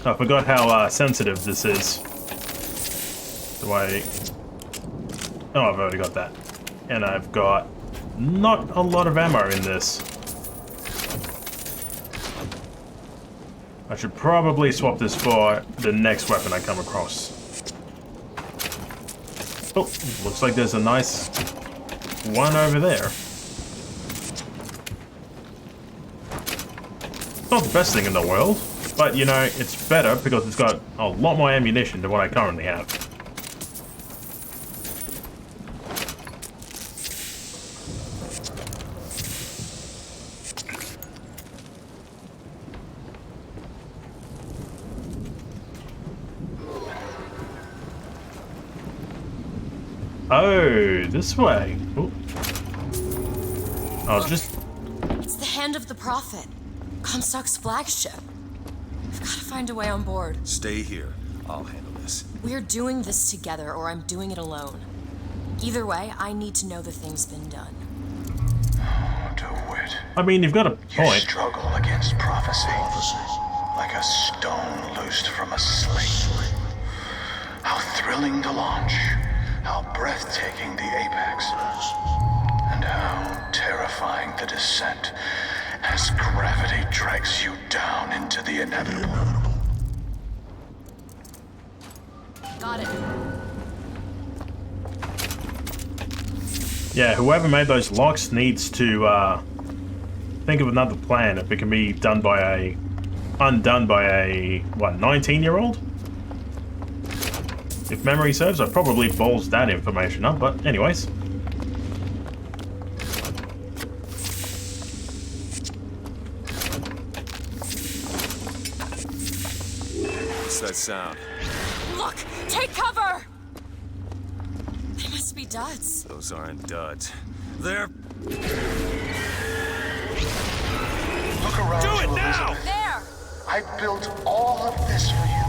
I forgot how sensitive this is. Do I... Oh, I've already got that. And I've got not a lot of ammo in this. I should probably swap this for the next weapon I come across. Oh, looks like there's a nice one over there. Not the best thing in the world, but you know, it's better because it's got a lot more ammunition than what I currently have. Oh, this way. Ooh. I'll just... It's the Hand of the Prophet, Comstock's flagship. We've got to find a way on board. Stay here. I'll handle this. We're doing this together, or I'm doing it alone. Either way, I need to know the thing's been done. DeWitt. I mean, you've got a You point. struggle against prophecy. Like a stone loosed from a sling. How thrilling to launch. How breathtaking the apex. And how terrifying the descent as gravity drags you down into the inevitable. Got it. Yeah, whoever made those locks needs to think of another plan if it can be done by a... undone by a, what, 19-year-old? If memory serves, I probably balls that information up, but anyways. What's that sound? Look! Take cover! They must be duds. Those aren't duds. They're... Look around Do you, it now! Elizabeth. There! I built all of this for you.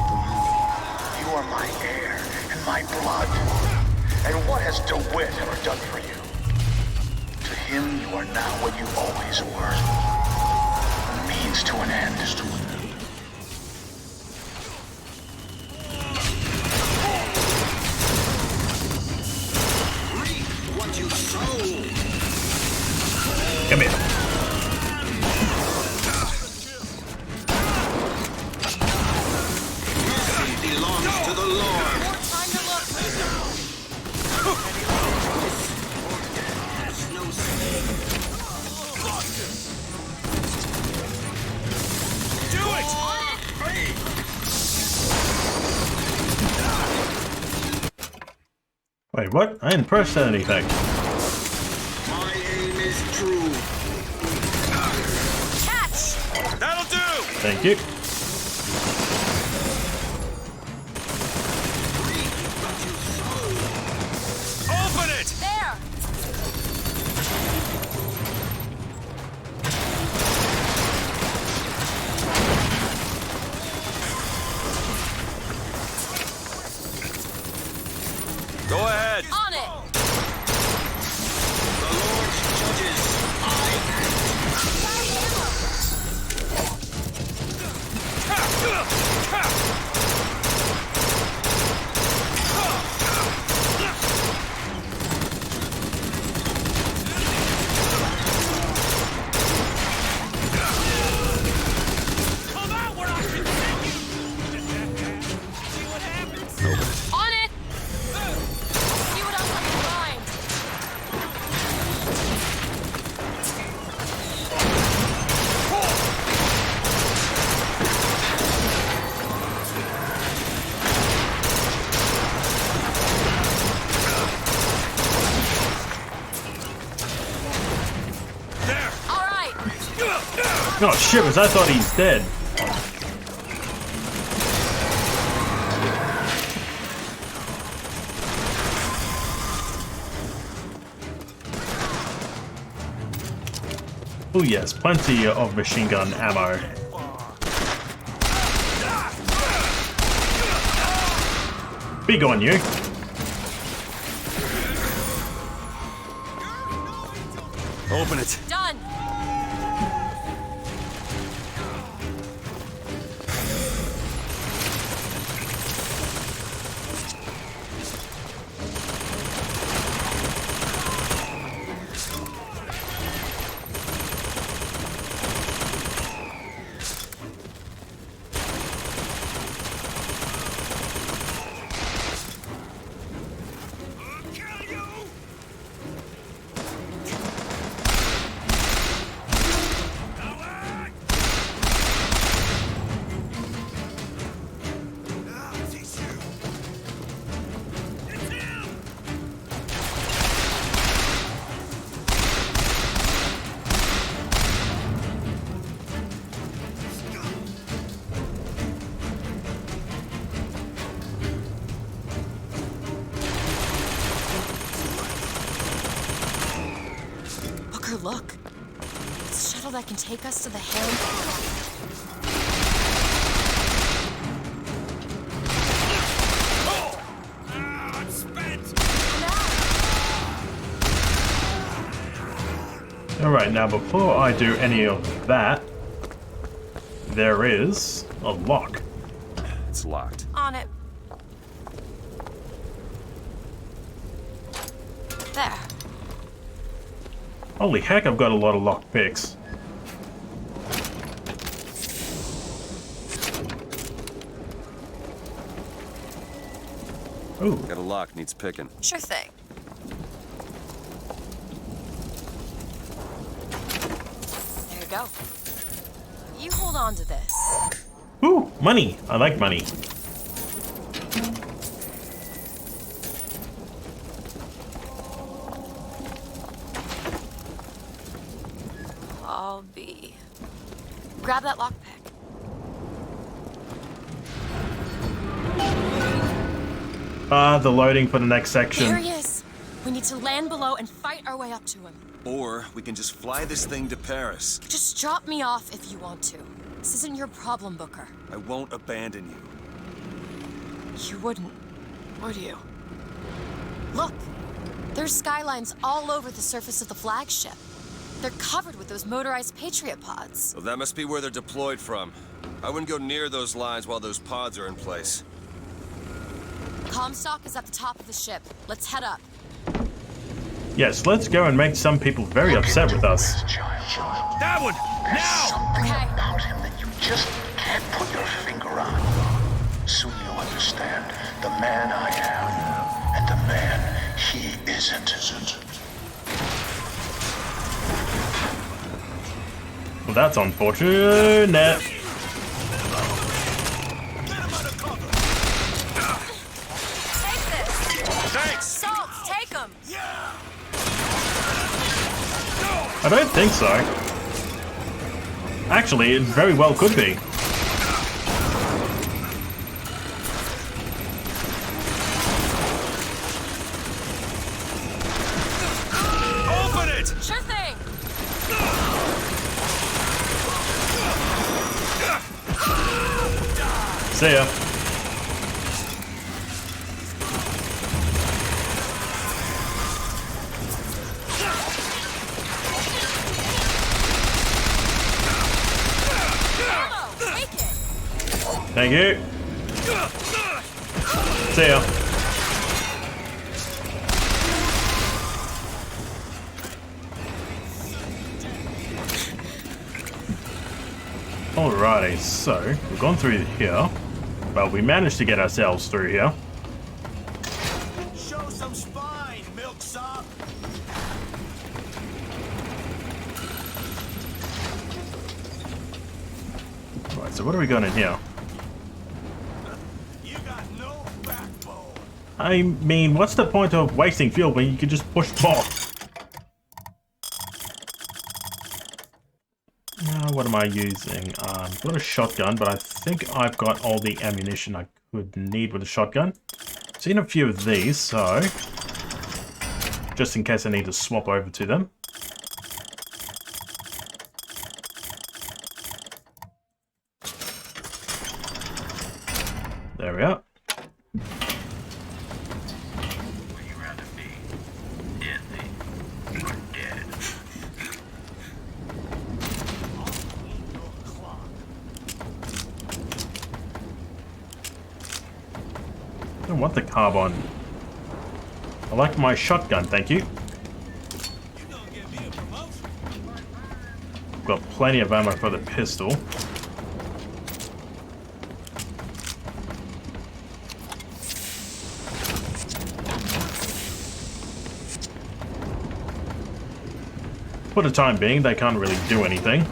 You are my air and my blood. And what has DeWitt ever done for you? To him, you are now what you always were. A means to an end. Reap what you sow. Come here. Mercy belongs to the Lord. More time to look! Has no say. Do it! Wait, what? I didn't press anything. My aim is true. Catch! That'll do! Thank you. Reap what you sow. Open it! There! Go ahead. On it! The Lord's judges. I Come out where I can see what happens. On it! See what else I can find. There! All right! Oh, shivers, I thought he's dead. Oh yes, plenty of machine gun ammo. Big on you. Open it. Done! look. It's a shuttle that can take us to the Harem. I'm spent. Alright, now before I do any of that, there is a lock. It's locked. On it. There. Holy heck, I've got a lot of lock picks. Ooh, Got a lock, needs picking. Sure thing. There you go. You hold on to this. ooh, money. I like money. I'll be. Grab that lockpick. The loading for the next section. There he is. We need to land below and fight our way up to him. Or we can just fly this thing to Paris. Just drop me off if you want to. This isn't your problem, Booker. I won't abandon you. You wouldn't, would you? Look, there's skylines all over the surface of the flagship. They're covered with those motorized Patriot pods. Well, that must be where they're deployed from. I wouldn't go near those lines while those pods are in place. Comstock is at the top of the ship. Let's head up. Yes, let's go and make some people very upset with us. Child. That one! There's Now! something Okay. about him that you just can't put your finger on. Soon you'll understand the man I am and the man he isn't. Well, that's unfortunate. Take this! Thanks! Salt, take him! I don't think so. Actually, it very well could be. Open it! Sure thing! See ya. Ammo, take it! Thank you. See ya. Alrighty, so we've gone through here. Well, we managed to get ourselves through here. Show some spine, milksop! Right, so what do we got in here? You got no backbone. I mean, what's the point of wasting fuel when you can just push more? Now, what am I using? I've got a shotgun, but I think I've got all the ammunition I could need with a shotgun. Seen a few of these, so just in case I need to swap over to them. There we are. Would you rather be deadly or dead? I don't want the carbon. I like my shotgun, thank you. You gonna give me a promotion? Got plenty of ammo for the pistol. For the time being, they can't really do anything.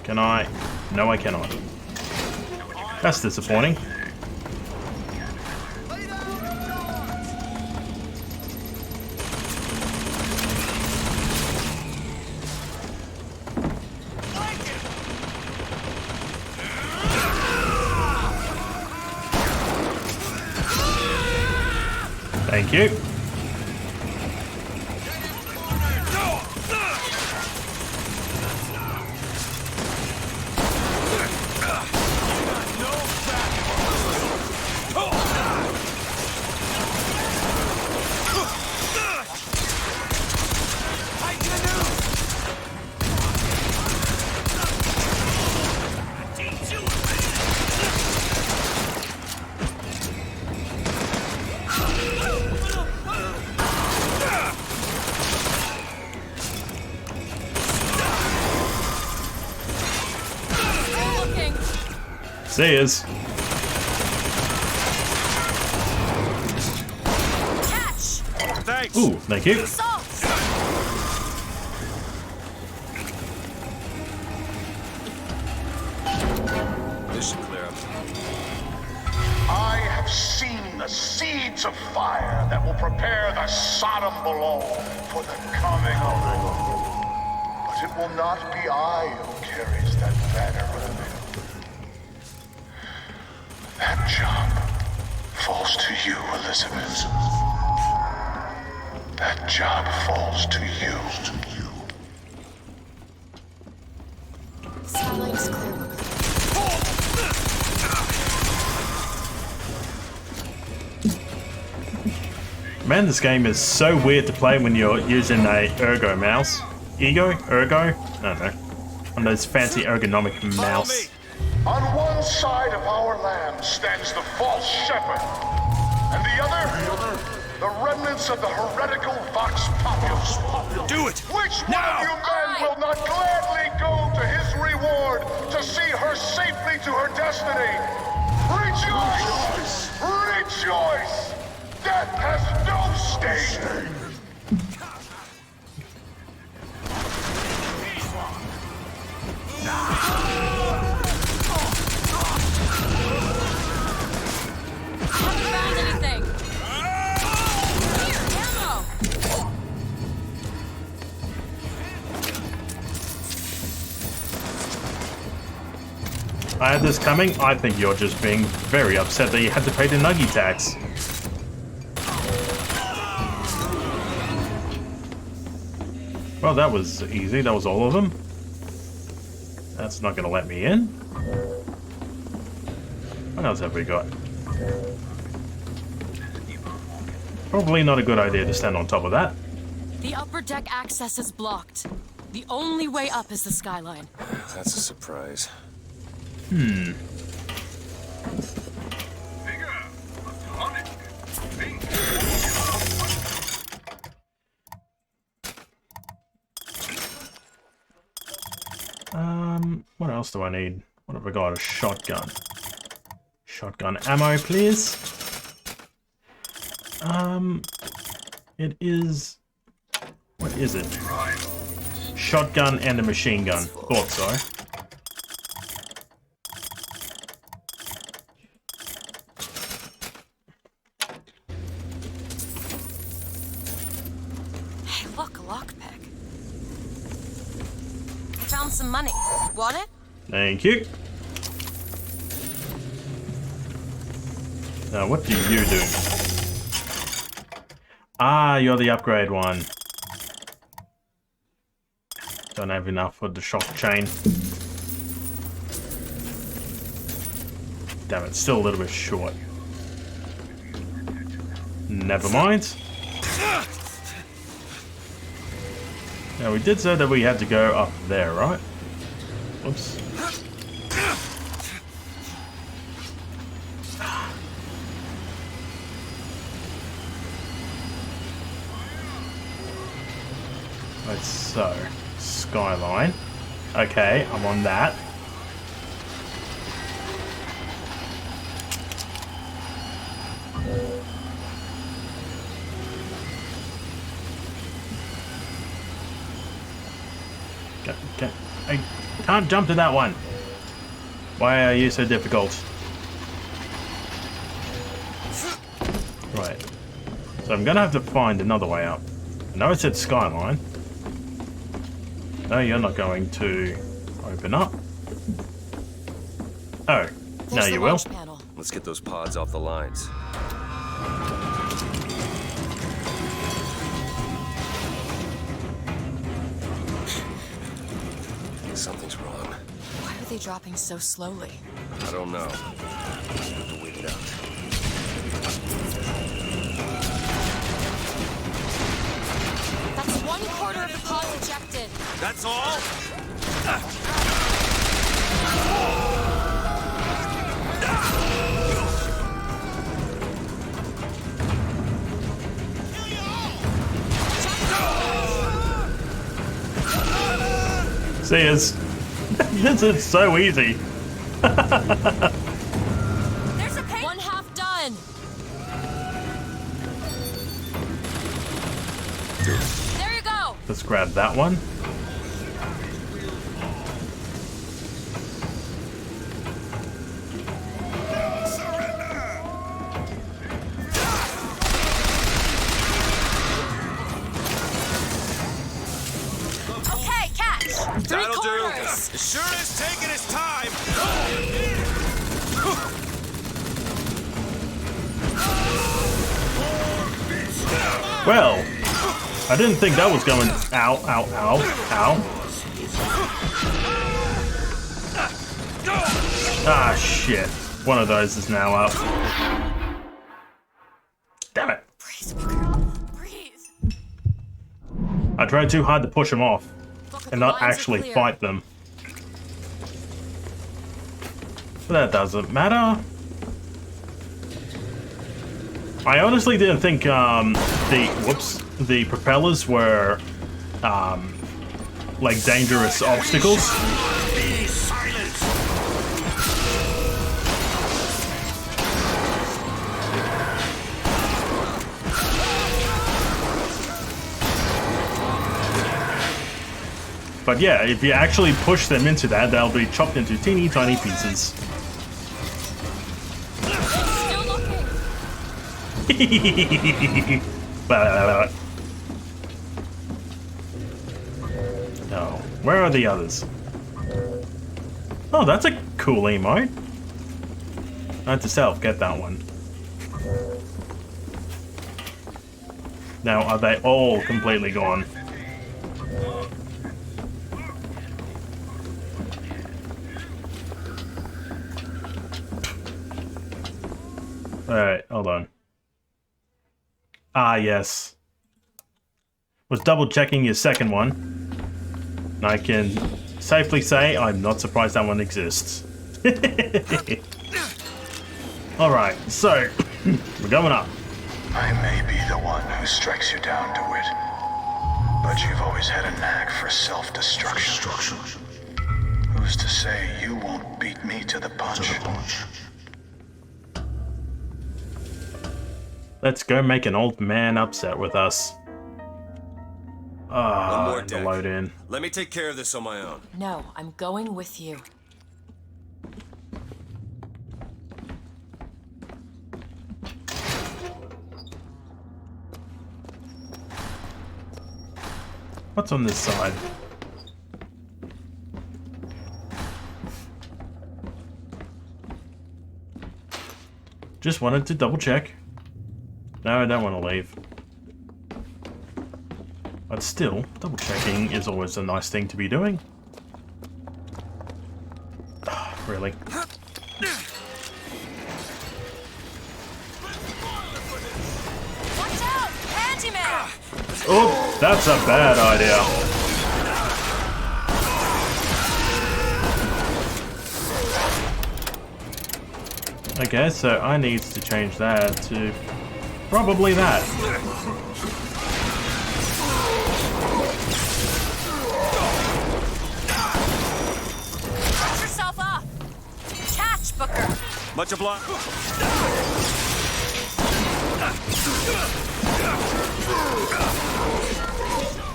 Can I? No, I cannot. That's disappointing. Thank you. See yous. Catch! Thanks. Ooh, thank you. Salt! This should clear up. I have seen the seeds of fire that will prepare the Sodom below for the coming of the Lord. But it will not be I who carries that banner of it. That job falls to you, Elizabeth. That job falls to you. Skyline is clear. Man, this game is so weird to play when you're using a ergo mouse. Ergo? I don't know. One of those fancy ergonomic mouse. On one side of our land stands the false shepherd, and the other, the remnants of the heretical Vox Populus. Do it! Which one of you men will not gladly go to his reward to see her safely to her destiny? Rejoice! Rejoice! Death has no sting! Haven't found anything. Here, ammo. I had this coming. I think you're just being very upset that you had to pay the nuggy tax. Well, that was easy. That was all of them. That's not going to let me in. What else have we got? Probably not a good idea to stand on top of that. The upper deck access is blocked. The only way up is the skyline. That's a surprise. Bigger. Atomic. Pink. What else do I need? What have I got? A shotgun. Shotgun ammo, please. It is... What is it? Shotgun and a machine gun. Thought so. Hey, look, a lockpick. Found some money. Want it? Thank you. Now, what do you do? Ah, you're the upgrade one. Don't have enough for the shock chain. Damn it, still a little bit short. Never mind. Now, we did say that we had to go up there, right? Oops. Right, so, skyline. Okay, I'm on that. Okay, I can't jump to that one. Why are you so difficult? Right. So I'm gonna have to find another way up. I know it said skyline. No, you're not going to open up. Oh, now you will. Panel. Let's get those pods off the lines. Something's wrong. Why are they dropping so slowly? I don't know. Just have to wait it out. That's 1/4 of the pods ejected. That's all? See us. This is so easy. There you go. Let's grab that one. Okay, catch. 3 That'll do. corners. It sure is taking its time. Well, I didn't think that was going. Ow, ow, ow, ow. Ah, shit. One of those is now up. Damn it. Breathe, Booker. Breathe. I tried too hard to push them off Booker, and the not lines are actually clear. fight them. But that doesn't matter. I honestly didn't think the propellers were like dangerous obstacles. Be silent! But yeah, if you actually push them into that, they'll be chopped into teeny tiny pieces. Still looking. Oh, where are the others? Oh, that's a cool emote. Note to self, get that one. Now, are they all completely gone? Alright, hold on. Ah, yes. Was double checking your second one. And I can safely say I'm not surprised that one exists. Alright, so we're going up. I may be the one who strikes you down, DeWitt, but you've always had a knack for self-destruction. Who's to say you won't beat me to the punch? Let's go make an old man upset with us. One Ah, more and the deck. load in. Let me take care of this on my own. No, I'm going with you. What's on this side? Just wanted to double check. No, I don't want to leave. But still, double checking is always a nice thing to be doing. Really? Watch out! Handyman! Oh, that's a bad idea. Okay, so I need to change that to probably that. Watch yourself up! Catch, Booker! Much obliged.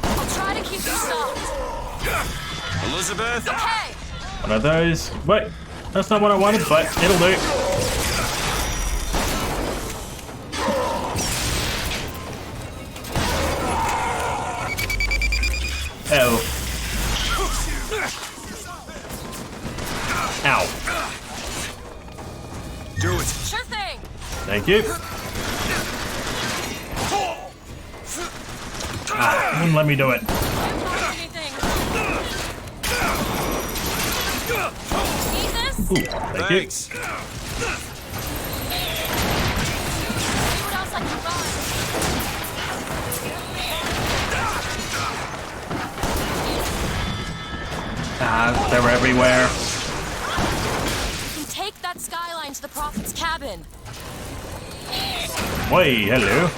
I'll try to keep you soft. Elizabeth? Okay! One of those. Wait, that's not what I wanted, but it'll do. Oh. Ow. Do it. Sure thing! Thank you. Ah, wouldn't let me do it. Can't find anything. Need this? Ooh, thank you. Thanks. See what else I can find. Ah, they're everywhere. You can take that skyline to the Prophet's cabin. Wait, hello.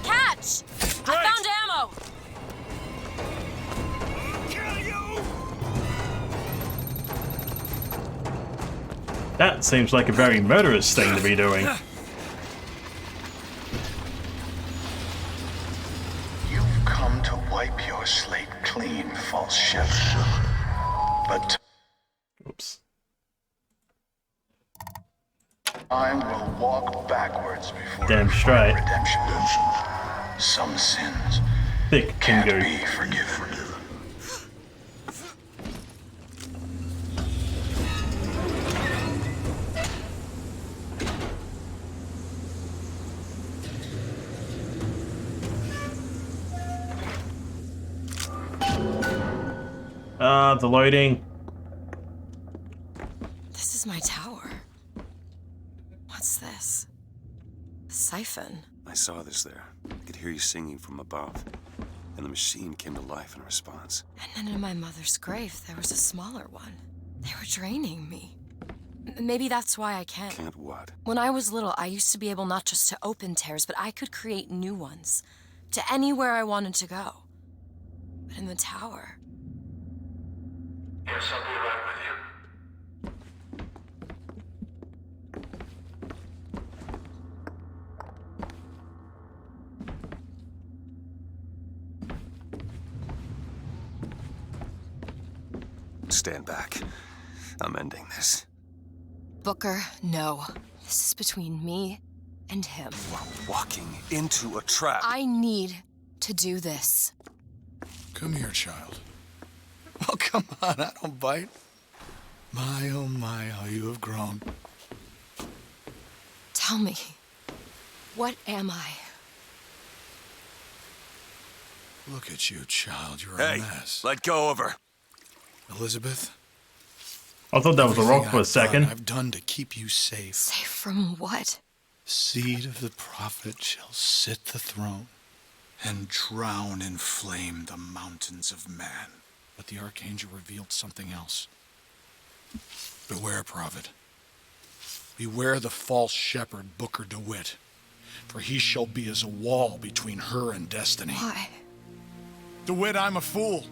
Catch! I found ammo! That seems like a very murderous thing to be doing. You've come to wipe your slate clean, false shepherd. But Oops. I will walk backwards before Damn I find straight. redemption. Some sins Thick can't Kingu. be forgiven. The loading. This is my tower. What's this? A siphon. I saw this there. I could hear you singing from above. And the machine came to life in response. And then in my mother's grave, there was a smaller one. They were draining me. Maybe that's why I can't. Can't what? When I was little, I used to be able not just to open tears, but I could create new ones. To anywhere I wanted to go. But in the tower... Yes, I'll be right with you. Stand back. I'm ending this. Booker, no. This is between me and him. You are walking into a trap. I need to do this. Come here, child. Oh, come on, I don't bite. My, oh my, how you have grown. Tell me, what am I? Look at you, child, you're Hey, a mess. let go of her. Elizabeth, I thought that was a rock for a everything second. I've done to keep you safe. Safe from what? Seed of the prophet shall sit the throne and drown in flame the mountains of man. But the archangel revealed something else. Beware, prophet. Beware the false shepherd Booker DeWitt, for he shall be as a wall between her and destiny. Why? DeWitt, I'm a fool.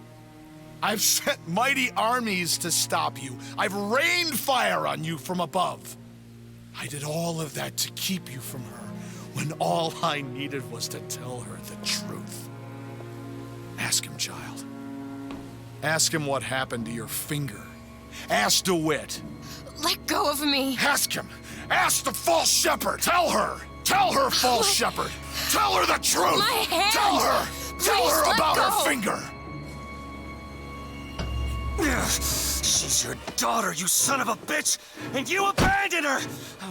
I've sent mighty armies to stop you. I've rained fire on you from above. I did all of that to keep you from her, when all I needed was to tell her the truth. Ask him, child. Ask him what happened to your finger. Ask DeWitt. Let go of me. Ask him. Ask the false shepherd. Tell her. Tell her, false shepherd. Tell her the truth. My hand. Tell her. Tell Please her let about go. her finger. She's your daughter, you son of a bitch! And you abandoned her!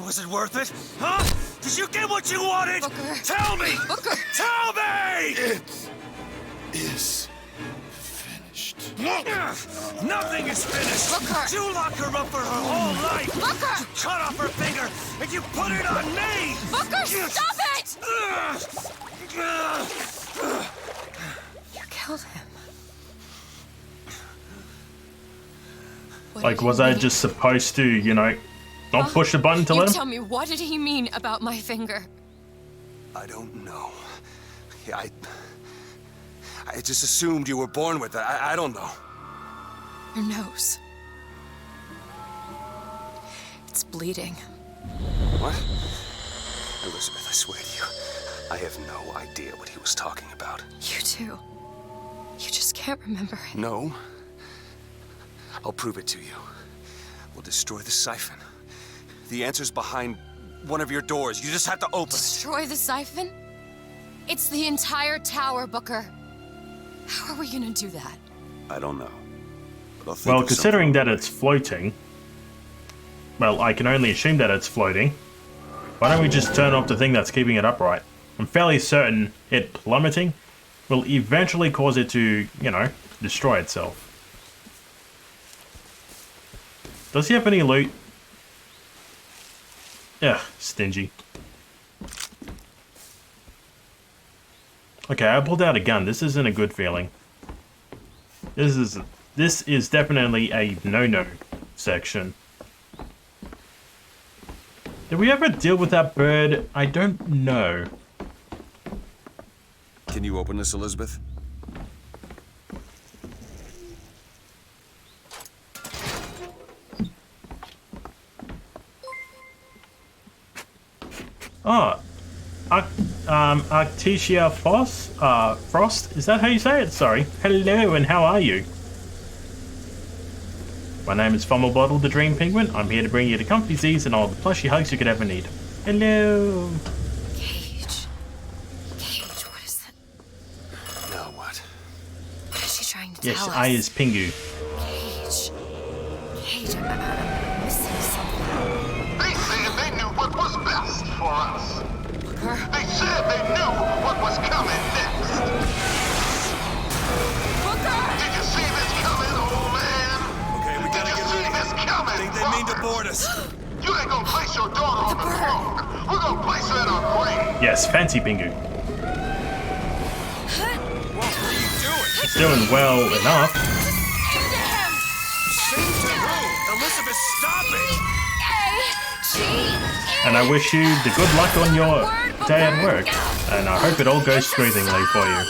Was it worth it? Huh? Did you get what you wanted? Booker. Tell me! Booker. Tell me! It is finished. Nothing is finished! Booker. You locked her up for her whole life! Booker. You cut off her finger, and you put it on me! Booker, stop it! You killed him. What Like, did was he I mean? just supposed to, you know, not push the button to You let him? tell me, what did he mean about my finger? I don't know. Yeah, I just assumed you were born with it. I don't know. Your nose. It's bleeding. What? Elizabeth, I swear to you, I have no idea what he was talking about. You too. You just can't remember it. No. I'll prove it to you. We'll destroy the siphon. The answer's behind one of your doors. You just have to open it. Destroy the siphon? It's the entire tower, Booker. How are we gonna do that? I don't know. But I'll think Well, of considering something. that it's floating, well, I can only assume that it's floating. Why don't we just turn off the thing that's keeping it upright? I'm fairly certain it plummeting will eventually cause it to, you know, destroy itself. Does he have any loot? Ugh, stingy. Okay, I pulled out a gun. This isn't a good feeling. This is definitely a no-no section. Did we ever deal with that bird? I don't know. Can you open this, Elizabeth? Oh, Arctesia Frost? Is that how you say it? Sorry. Hello, and how are you? My name is Fumblebottle, the Dream Penguin. I'm here to bring you the comfy Z's and all the plushy hugs you could ever need. Hello. Cage. Cage, what is that? Now what? What is she trying to Yes, tell us? I is Pingu. Cage. Cage, I'm missing something. They said they knew what was best for us. Booker? They said they knew what was coming next. Booker! Did you see this coming, old man? Okay, we Did gotta you get see ready. this coming, I think they mean to board us. You ain't gonna place your daughter on the throne. We're gonna place her in our grave. Yes, fancy Pingu. What are you doing? He's doing well enough. Into him! Sing to who? Elizabeth, stop it! A-G-E! And I wish you the good luck on your day at work. And I hope it all goes smoothly for you.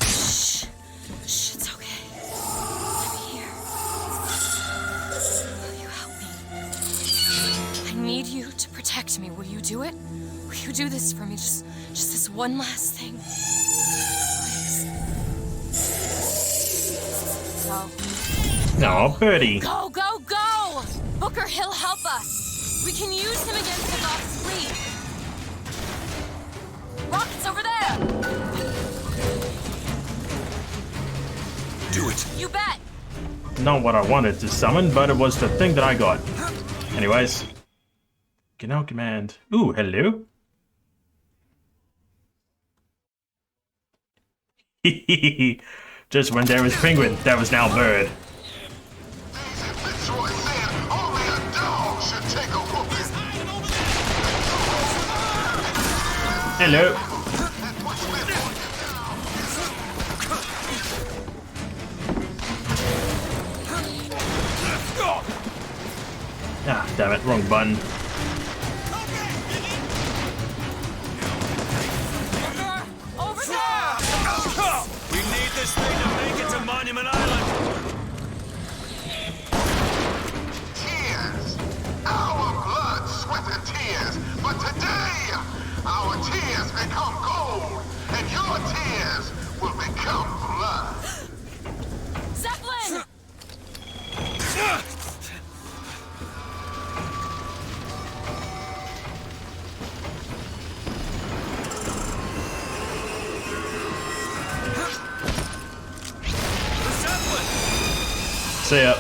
Shh, it's okay. I'm here. Will you help me? I need you to protect me. Will you do it? Will you do this for me? Just this one last thing. Please. Go. No, Birdie. Go, go, go! Booker, he'll help us. We can use him against the God's fleet. Rocket's over there! Do it. You bet! Not what I wanted to summon, but it was the thing that I got. Anyways. Genau command. Ooh, hello. Just when there was penguin, there was now bird. Fitzroy said only a dog should take a whooping. Hello. Ah, damn it, wrong button. Over there! We need this thing to make it to Monument Island. Tears. Our blood, sweat, and tears. But today, our tears become gold, and your tears will become blood. Zeppelin! The Zeppelin! See ya.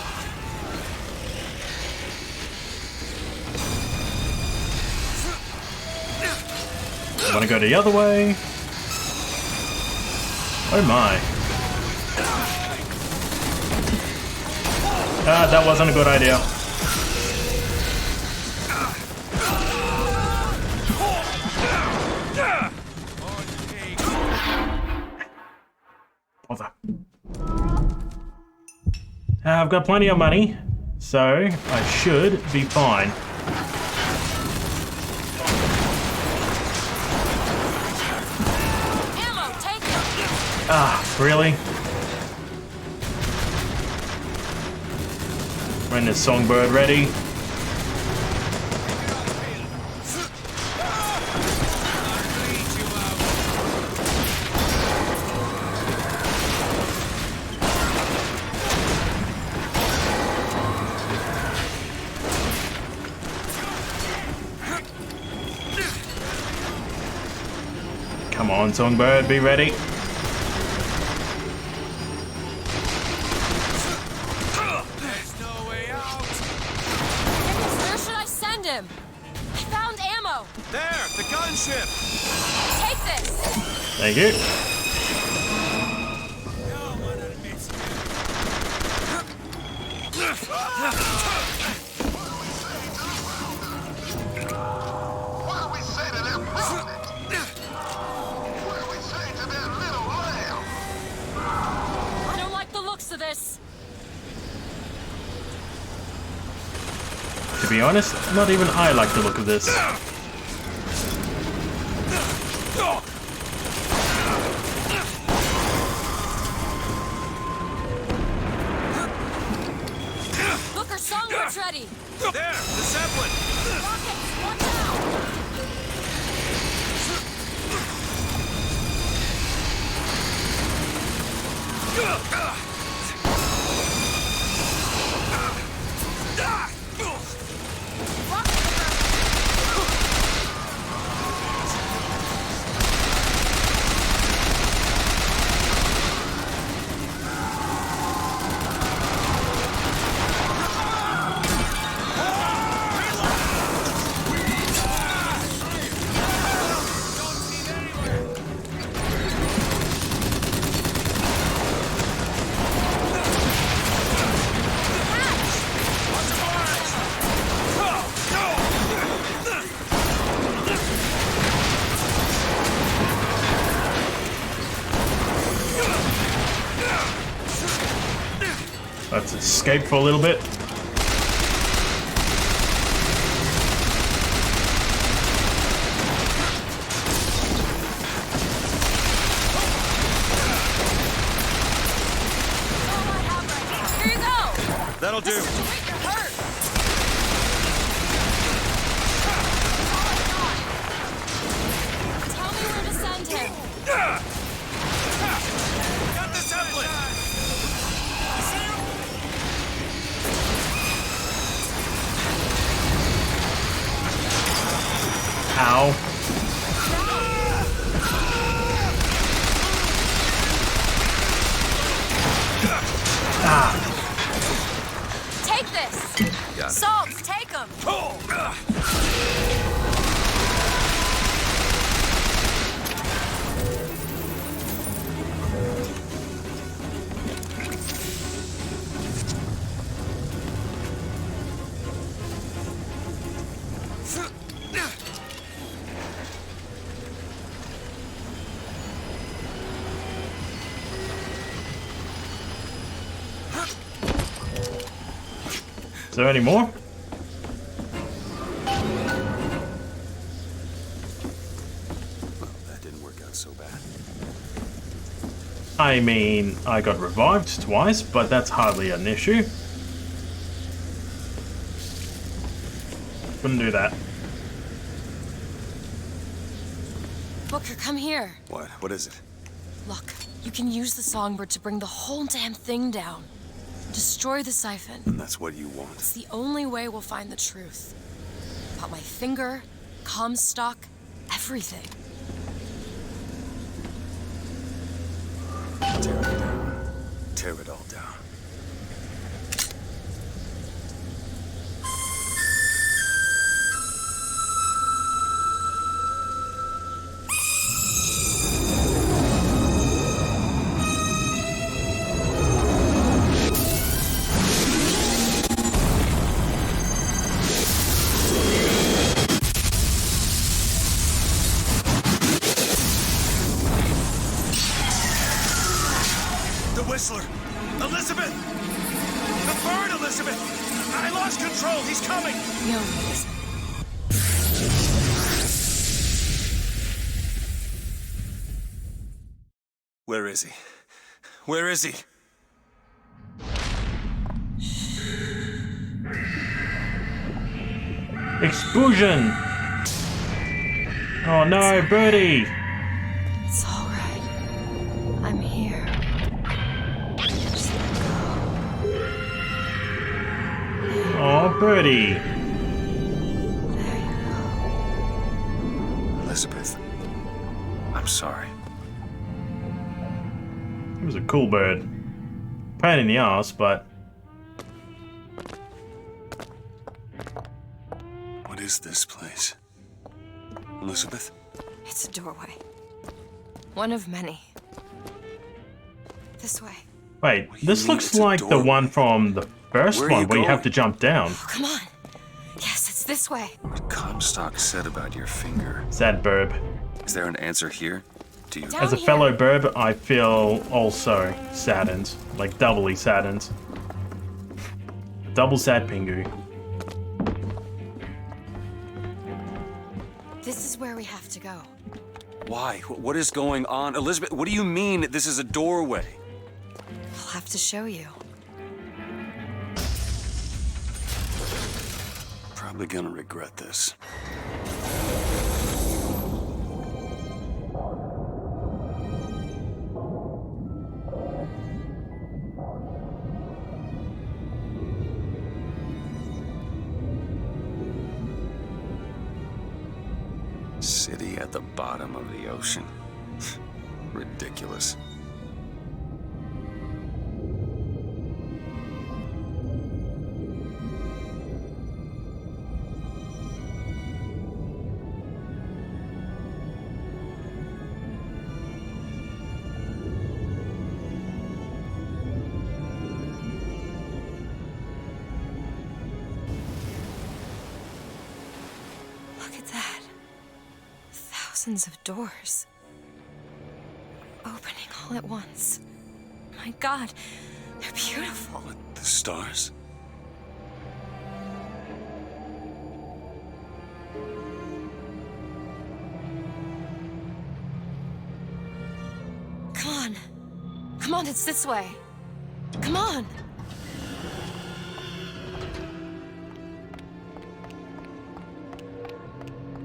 Want to go the other way? Oh my. Ah, that wasn't a good idea. Bother. I've got plenty of money, so I should be fine. Ammo, take it! Ah, really? When is Songbird ready? Come on, Songbird, be ready. There's no way out. Where should I send him? I found ammo! There, the gunship. Take this! Thank you. What do we say to their prophet? What do we say to their little lamb? I don't like the looks of this. To be honest, not even I like the look of this. Let's escape for a little bit. Here you go! That'll do. You're hurt! Tell me where to send him. Got the template! Ow. Ah. Take this! Got it. Salts, take them! Is there any more? Well, that didn't work out so bad. I mean, I got revived twice, but that's hardly an issue. Couldn't do that. Booker, come here. What? What is it? Look, you can use the songbird to bring the whole damn thing down. Destroy the siphon. And that's what you want. It's the only way we'll find the truth. About my finger, Comstock, everything. Tear it down. Tear it all down. Whistler! Elizabeth! The bird, Elizabeth! I lost control! He's coming! No, he isn't. Where is he? Where is he? Explosion! Oh no, Birdie! It's all right. I'm here. Just let go. Oh, Birdie! There you go. Elizabeth, I'm sorry. He was a cool bird. Pain in the ass, but... What is this place? Elizabeth? It's a doorway. One of many. This way. Wait, do you this mean looks it's a like the doorway? one from the first Where are one you where you have going? to jump down. Oh, come on. Yes, it's this way. What Comstock said about your finger. Sad burb. Is there an answer here? Do you... Down As a here. fellow burb, I feel also saddened. Like doubly saddened. Double sad Pingu. This is where we have to go. Why? What is going on? Elizabeth, what do you mean this is a doorway? I'll have to show you. Probably gonna regret this. at the bottom of the ocean. Ridiculous. Look at that. Thousands of doors. Opening all at once. My God, they're beautiful. The stars? Come on. Come on, it's this way. Come on.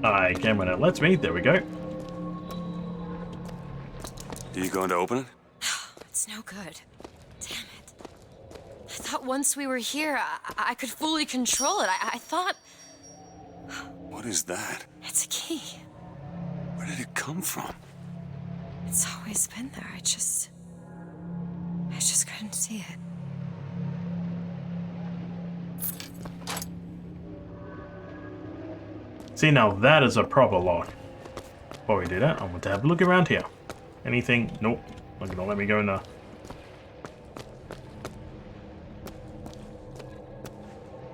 I can when it lets me. There we go. Are you going to open it? It's no good. Damn it. I thought once we were here, I could fully control it. I thought... What is that? It's a key. Where did it come from? It's always been there. I just couldn't see it. See, now that is a proper lock. Before we do that, I want to have a look around here. Anything? Nope. Not gonna let me go in there.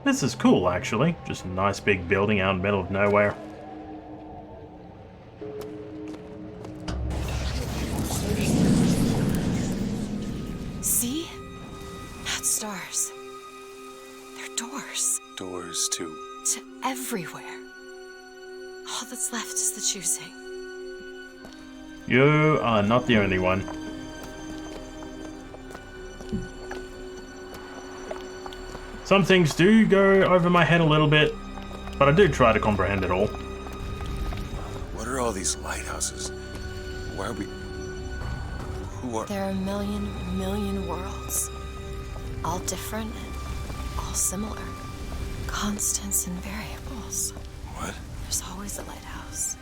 This is cool, actually. Just a nice big building out in the middle of nowhere. See? Not stars. They're doors. Doors to... To everywhere. All that's left is the choosing. You are not the only one. Some things do go over my head a little bit, but I do try to comprehend it all. What are all these lighthouses? Why are we... Who are... There are a million worlds. All different and all similar. Constants and variables. What? There's always a lighthouse.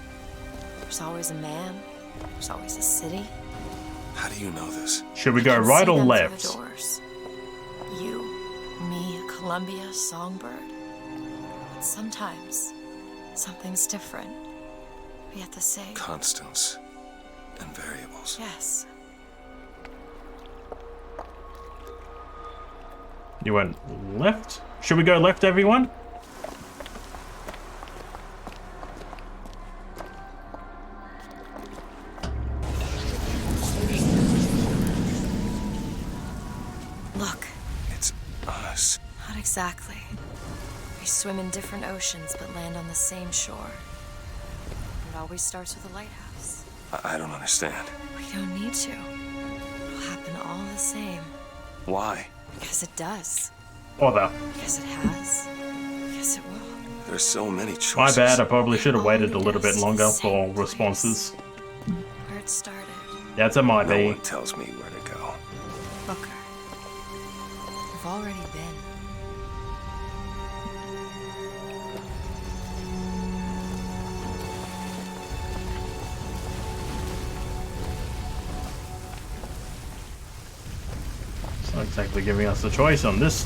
There's always a man. There's always a city. How do you know this? Should we go I can right see or them through left? the doors. You, me, Columbia, Songbird. But sometimes something's different, but yet the same. Constants and variables. Yes. You went left? Should we go left, everyone? Look, It's us. not exactly. We swim in different oceans but land on the same shore. It always starts with a lighthouse. I don't understand. We don't need to. It'll happen all the same. Why? Because it does. Bother. Because it has. Because it will. There's so many My choices. bad, I probably should have All waited a lead little bit us to longer the for same place. responses. Where it started. That's a might No be. one tells me where to go. Booker. We've already been. It's not exactly giving us a choice on this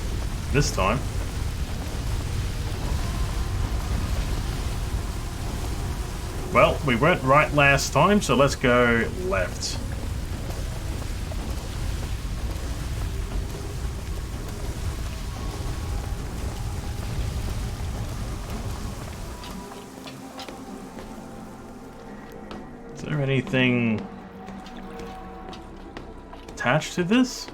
time. Well, we went right last time, so let's go left. Is there anything attached to this?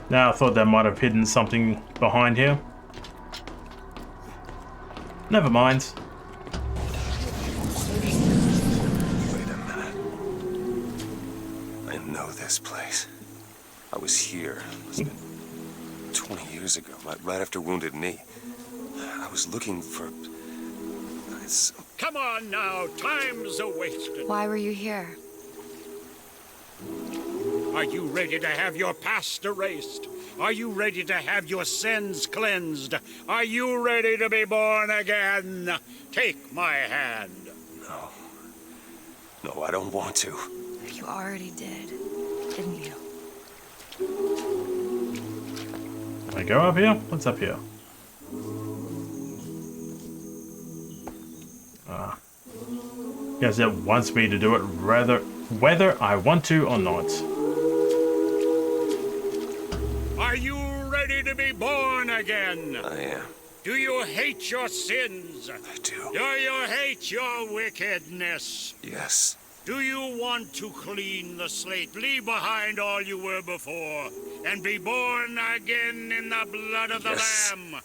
Now I thought that might have hidden something behind here. Never mind. Wait a minute. I know this place. I was here. It must have been 20 years ago, right after Wounded Knee. I was looking for... Come on now, time's a-wasted. Why were you here? Are you ready to have your past erased? Are you ready to have your sins cleansed? Are you ready to be born again? Take my hand. No. No, I don't want to. You already did, didn't you? Can I go up here? What's up here? Yes, it wants me to do it whether I want to or not. Are you ready to be born again? I am. Do you hate your sins? I do. Do you hate your wickedness? Yes. Do you want to clean the slate, leave behind all you were before, and be born again in the blood of the Yes. Lamb?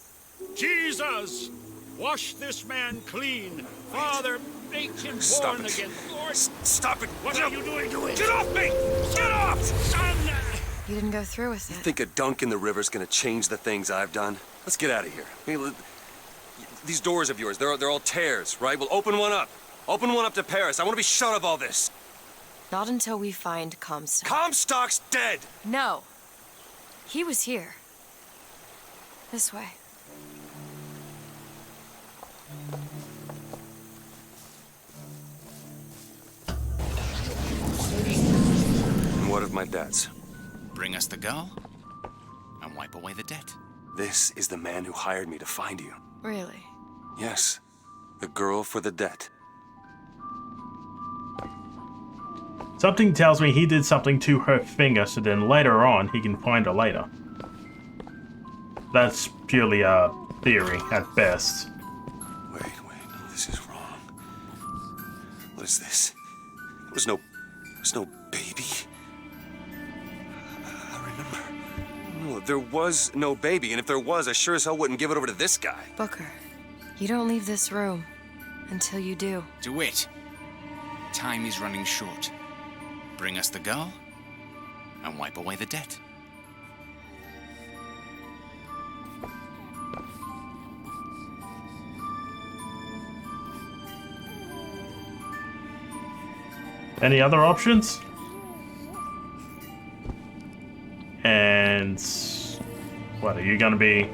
Jesus, wash this man clean. Father, make him Stop born it. again. Lord, Stop it. what are you doing? Get off me! Get off! Son! You didn't go through with it. Think a dunk in the river's gonna change the things I've done? Let's get out of here. I mean, these doors of yours, they're all tears, right? We'll open one up. Open one up to Paris. I want to be shut of all this. Not until we find Comstock. Comstock's dead! No. He was here. This way. And what of my debts? Bring us the girl, and wipe away the debt. This is the man who hired me to find you. Really? Yes. The girl for the debt. Something tells me he did something to her finger, so then later on he can find her later. That's purely a theory at best. Wait, no, this is wrong. What is this? There's no baby. I remember. No, there was no baby, and if there was, I sure as hell wouldn't give it over to this guy. Booker, you don't leave this room until you do. DeWitt, time is running short. Bring us the girl, and wipe away the debt. Any other options? And what are you gonna be?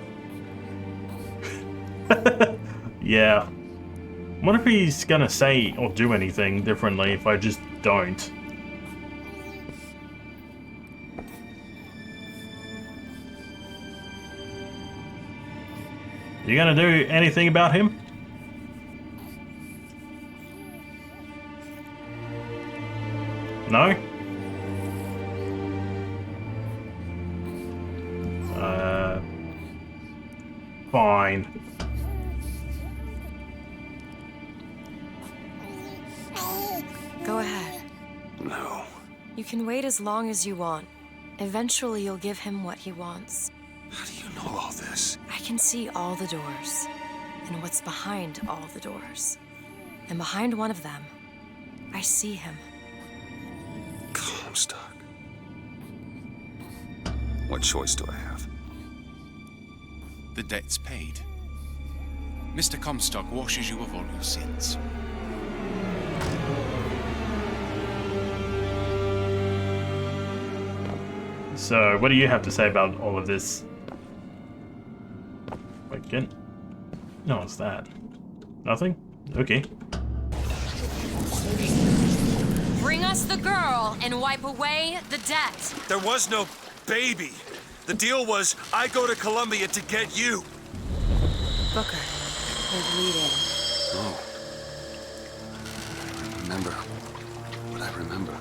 Yeah. What if he's gonna say or do anything differently if I just don't? You gonna do anything about him? No? Fine. Go ahead. No. You can wait as long as you want. Eventually, you'll give him what he wants. How do you know all this? I can see all the doors, and what's behind all the doors. And behind one of them, I see him. Comstock. What choice do I have? The debt's paid. Mr. Comstock washes you of all your sins. So, what do you have to say about all of this? Wait, again? No, what's that? Nothing? Okay. Bring us the girl and wipe away the debt. There was no baby. The deal was I go to Columbia to get you. Booker, you're bleeding. No. I remember. But I remember.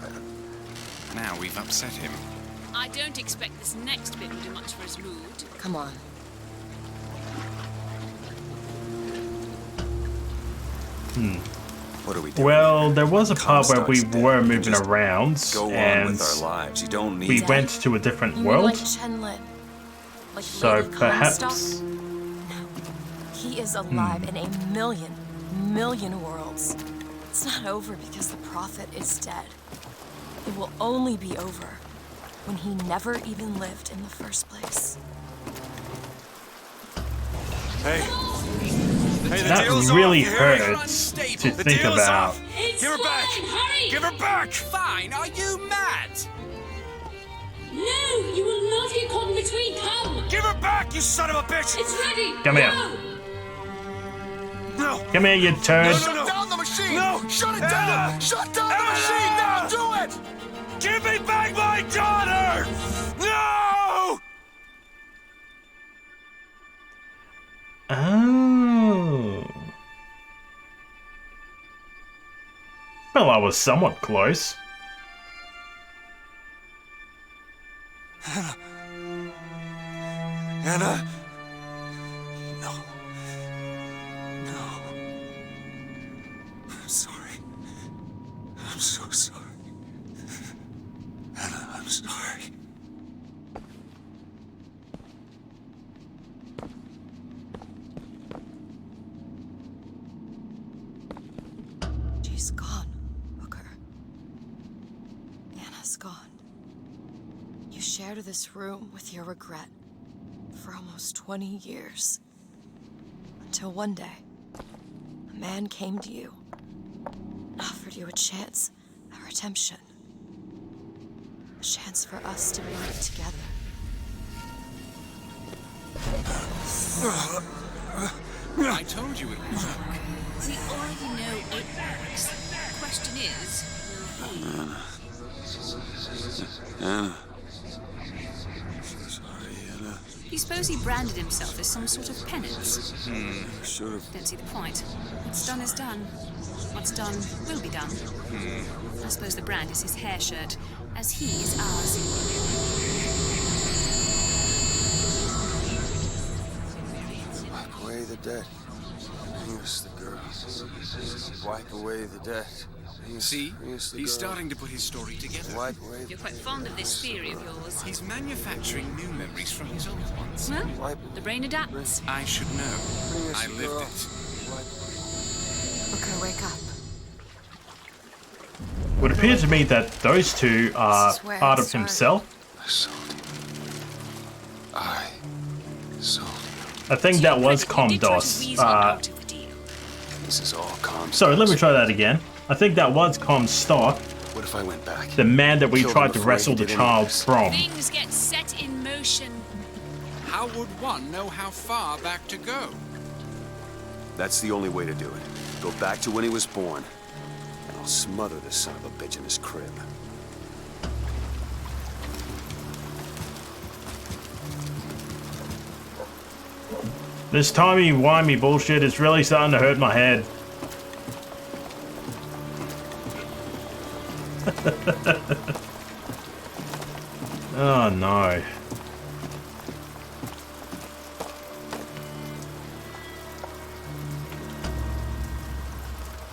Now we've upset him. I don't expect this next bit will do much for his mood. Come on. What are we doing? Well, there was a part where we Comstock's dead. were We can moving just around, Go on and with our lives. You don't need we to. went to a different You mean world. like Chenlin? Like So Lady perhaps... Comstock? No. He is alive in a million worlds. It's not over because the Prophet is dead. It will only be over when he never even lived in the first place. Hey. Hey, the That deal's really off. You hear me? hurts to The think deal's about. off. Give her back. Hurry! Give her back. Fine, are you mad? No, you will not get caught in between. Come. Give her back, you son of a bitch! It's ready. Come here. No! Come here, you turd. Shut down the machine! No! Shut it down! Shut down the machine! Now do it! Give me back my daughter! No! Oh. Well, I was somewhat close. Anna? No. No. I'm sorry. I'm so sorry. Anna, I'm sorry. She's gone, Booker. Anna's gone. You shared this room with your regret for almost 20 years. Until one day, a man came to you and offered you a chance at redemption. A chance for us to be together. I told you it would work. We already know it works. The question is, will he? Anna. Sorry, Anna. You suppose he branded himself as some sort of penance? Should have. Don't see the point. What's done is done. What's done will be done. I suppose the brand is his hair shirt, as he is ours. Wipe away the debt. Bring us the girl. Wipe away the debt. See? Bring us the He's girl. starting to put his story together. Wipe away the You're quite fond of this theory of yours. He's manufacturing new memories from his old ones. Well, Wipe. the brain adapts. I should know. Bring us I the lived girl. it. Booker, wake up. It would appear to me that those two are This is where part it of started. himself. I sold you. I sold you. I think that was You did try to Comdos. weasel out of the deal. This is all calm. Sorry, let me try that again. I think that was Comstock, What if I went back? the man that we Killed tried him to before he wrestle the did child anything. from. Things get set in motion. How would one know how far back to go? That's the only way to do it. Go back to when he was born, and I'll smother this son of a bitch in his crib. This timey-wimey bullshit is really starting to hurt my head. Oh no.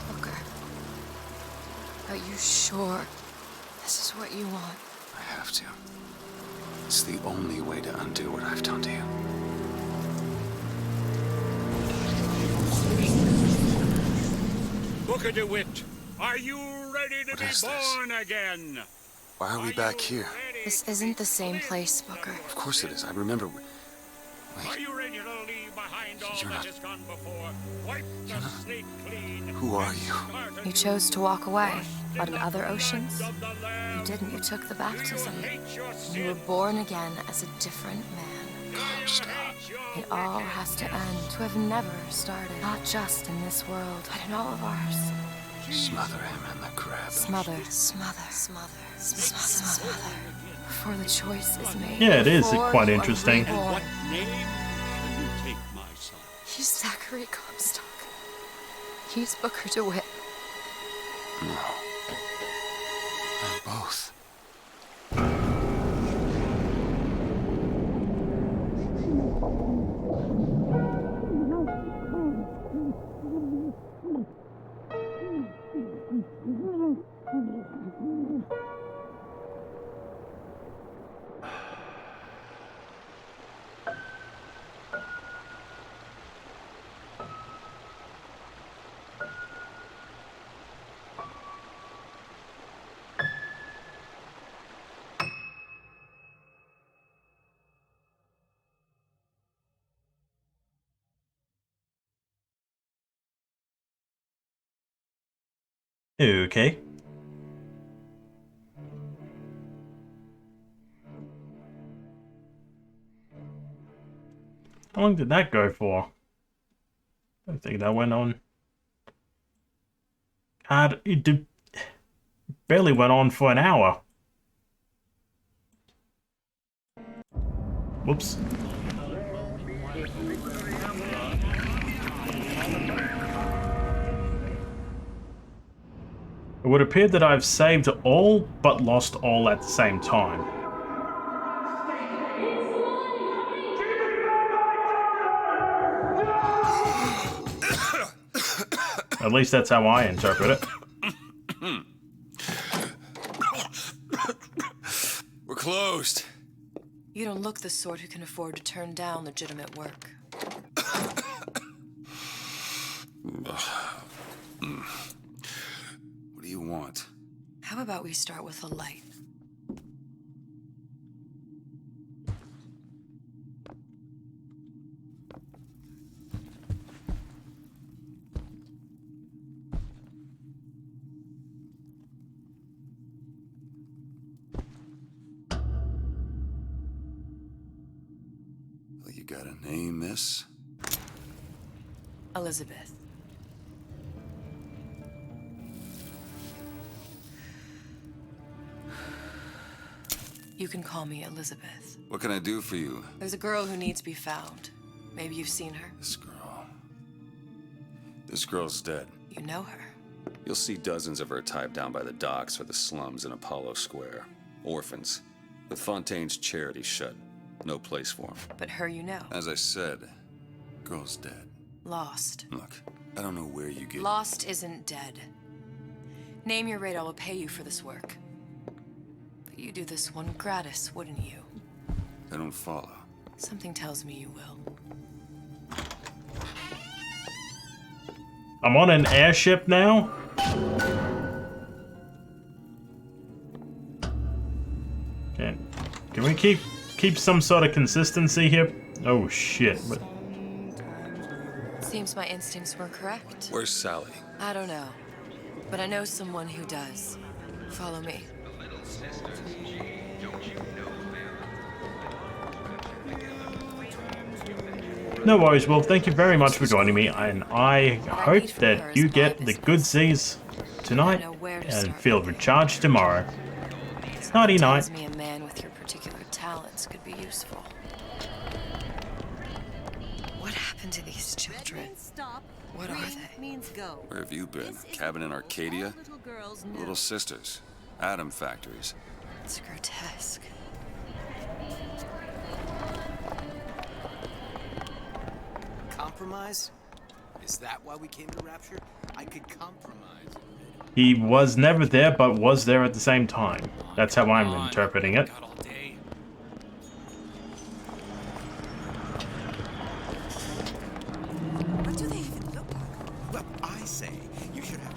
Booker, are you sure this is what you want? I have to. It's the only way to undo what I've done to you. Booker DeWitt, are you ready to What be is this? born again? Why are we back here? This isn't the same place, Booker. Of course it is. I remember. Are you ready to leave behind all You're that not- has gone before? Wipe the slate clean. Who are you? You chose to walk away, but in other oceans, you didn't. You took the baptism. You were born again as a different man. It all has to end, to have never started. Not just in this world, but in all of ours. Smother him in the crib. Smother, smother, smother, smother, smother. Before the choice is made. Yeah, it is Before quite you are interesting. reborn. What name shall you take, my son? He's Zachary Comstock. He's Booker DeWitt. No. I'm both. Okay. How long did that go for? I think that went on. God, barely went on for an hour. Whoops. It would appear that I've saved all, but lost all at the same time. At least that's how I interpret it. We're closed. You don't look the sort who can afford to turn down legitimate work. What do you want? How about we start with a light? Well, you got a name, miss? Elizabeth. You can call me Elizabeth. What can I do for you? There's a girl who needs to be found. Maybe you've seen her. This girl. This girl's dead. You know her. You'll see dozens of her type down by the docks or the slums in Apollo Square. Orphans. With Fontaine's charity shut. No place for them. But her you know. As I said, girl's dead. Lost. Look, I don't know where you get... Lost isn't dead. Name your rate, I will pay you for this work. But you do this one gratis, wouldn't you? I don't follow. Something tells me you will. I'm on an airship now? Can we keep some sort of consistency here? Oh shit. But... Seems my instincts were correct. Where's Sally? I don't know. But I know someone who does. Follow me. No worries, well, thank you very much for joining me, and I hope that you get the goodsies tonight and feel recharged tomorrow. Nighty night. Tells me a man with your particular talents could be useful. What happened to these children? What are they? Where have you been? Cabin in Arcadia? Little sisters. Atom factories. It's grotesque. Compromise? Is that why we came to Rapture? I could compromise. He was never there, but was there at the same time. That's how I'm interpreting it. What do they even look like? Well, I say you should have.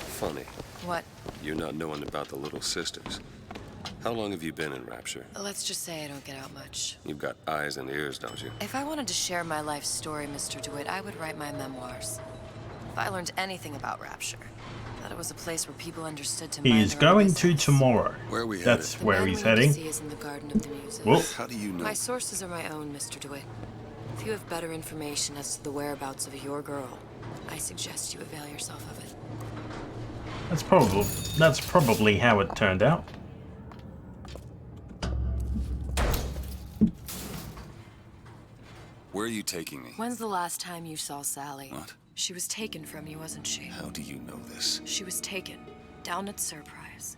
Funny. What? You not knowing about the little sisters. How long have you been in Rapture? Let's just say I don't get out much. You've got eyes and ears, don't you? If I wanted to share my life story, Mr. DeWitt, I would write my memoirs. If I learned anything about Rapture, that it was a place where people understood to mind He's their own going to business. tomorrow. Where are we That's headed? where he's heading. The is in the Garden of the Muses. Whoa. How do you know? My sources are my own, Mr. DeWitt. If you have better information as to the whereabouts of your girl, I suggest you avail yourself of it. That's probably how it turned out. Where are you taking me? When's the last time you saw Sally? What? She was taken from you, wasn't she? How do you know this? She was taken, down at Surprise.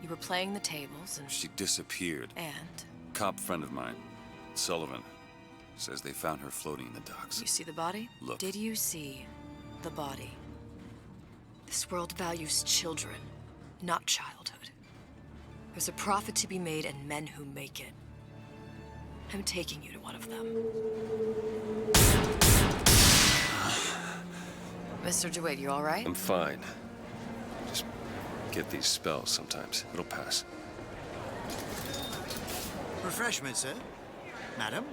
You were playing the tables and... She disappeared. And? Cop friend of mine, Sullivan, says they found her floating in the docks. You see the body? Look. Did you see the body? This world values children, not childhood. There's a profit to be made and men who make it. I'm taking you to one of them. Mr. DeWitt, you all right? I'm fine. Just get these spells sometimes. It'll pass. Refreshment, sir? Madam?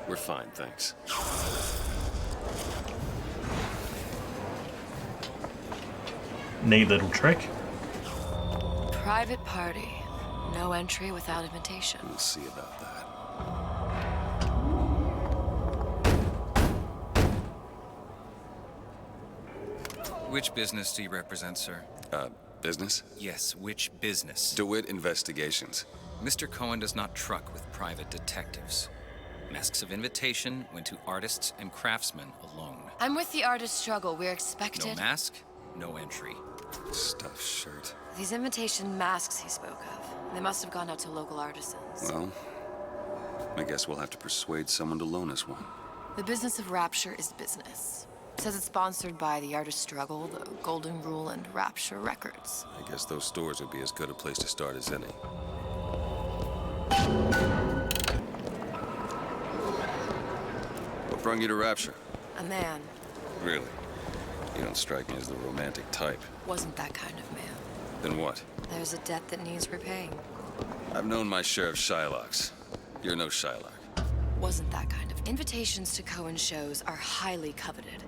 We're fine, thanks. neat little trick. Private party. No entry without invitation. We'll see about that. Which business do you represent, sir? Business? Yes, which business? DeWitt Investigations. Mr. Cohen does not truck with private detectives. Masks of invitation went to artists and craftsmen alone. I'm with the artist struggle. We're expected. No mask, no entry. Stuffed shirt. These invitation masks he spoke of. They must have gone out to local artisans. Well, I guess we'll have to persuade someone to loan us one. The business of Rapture is business. It says it's sponsored by the Artist Struggle, the Golden Rule, and Rapture Records. I guess those stores would be as good a place to start as any. What brought you to Rapture? A man. Really? You don't strike me as the romantic type. Wasn't that kind of man. Then what? There's a debt that needs repaying. I've known my share of Shylocks. You're no Shylock. Wasn't that kind of. Invitations to Cohen shows are highly coveted.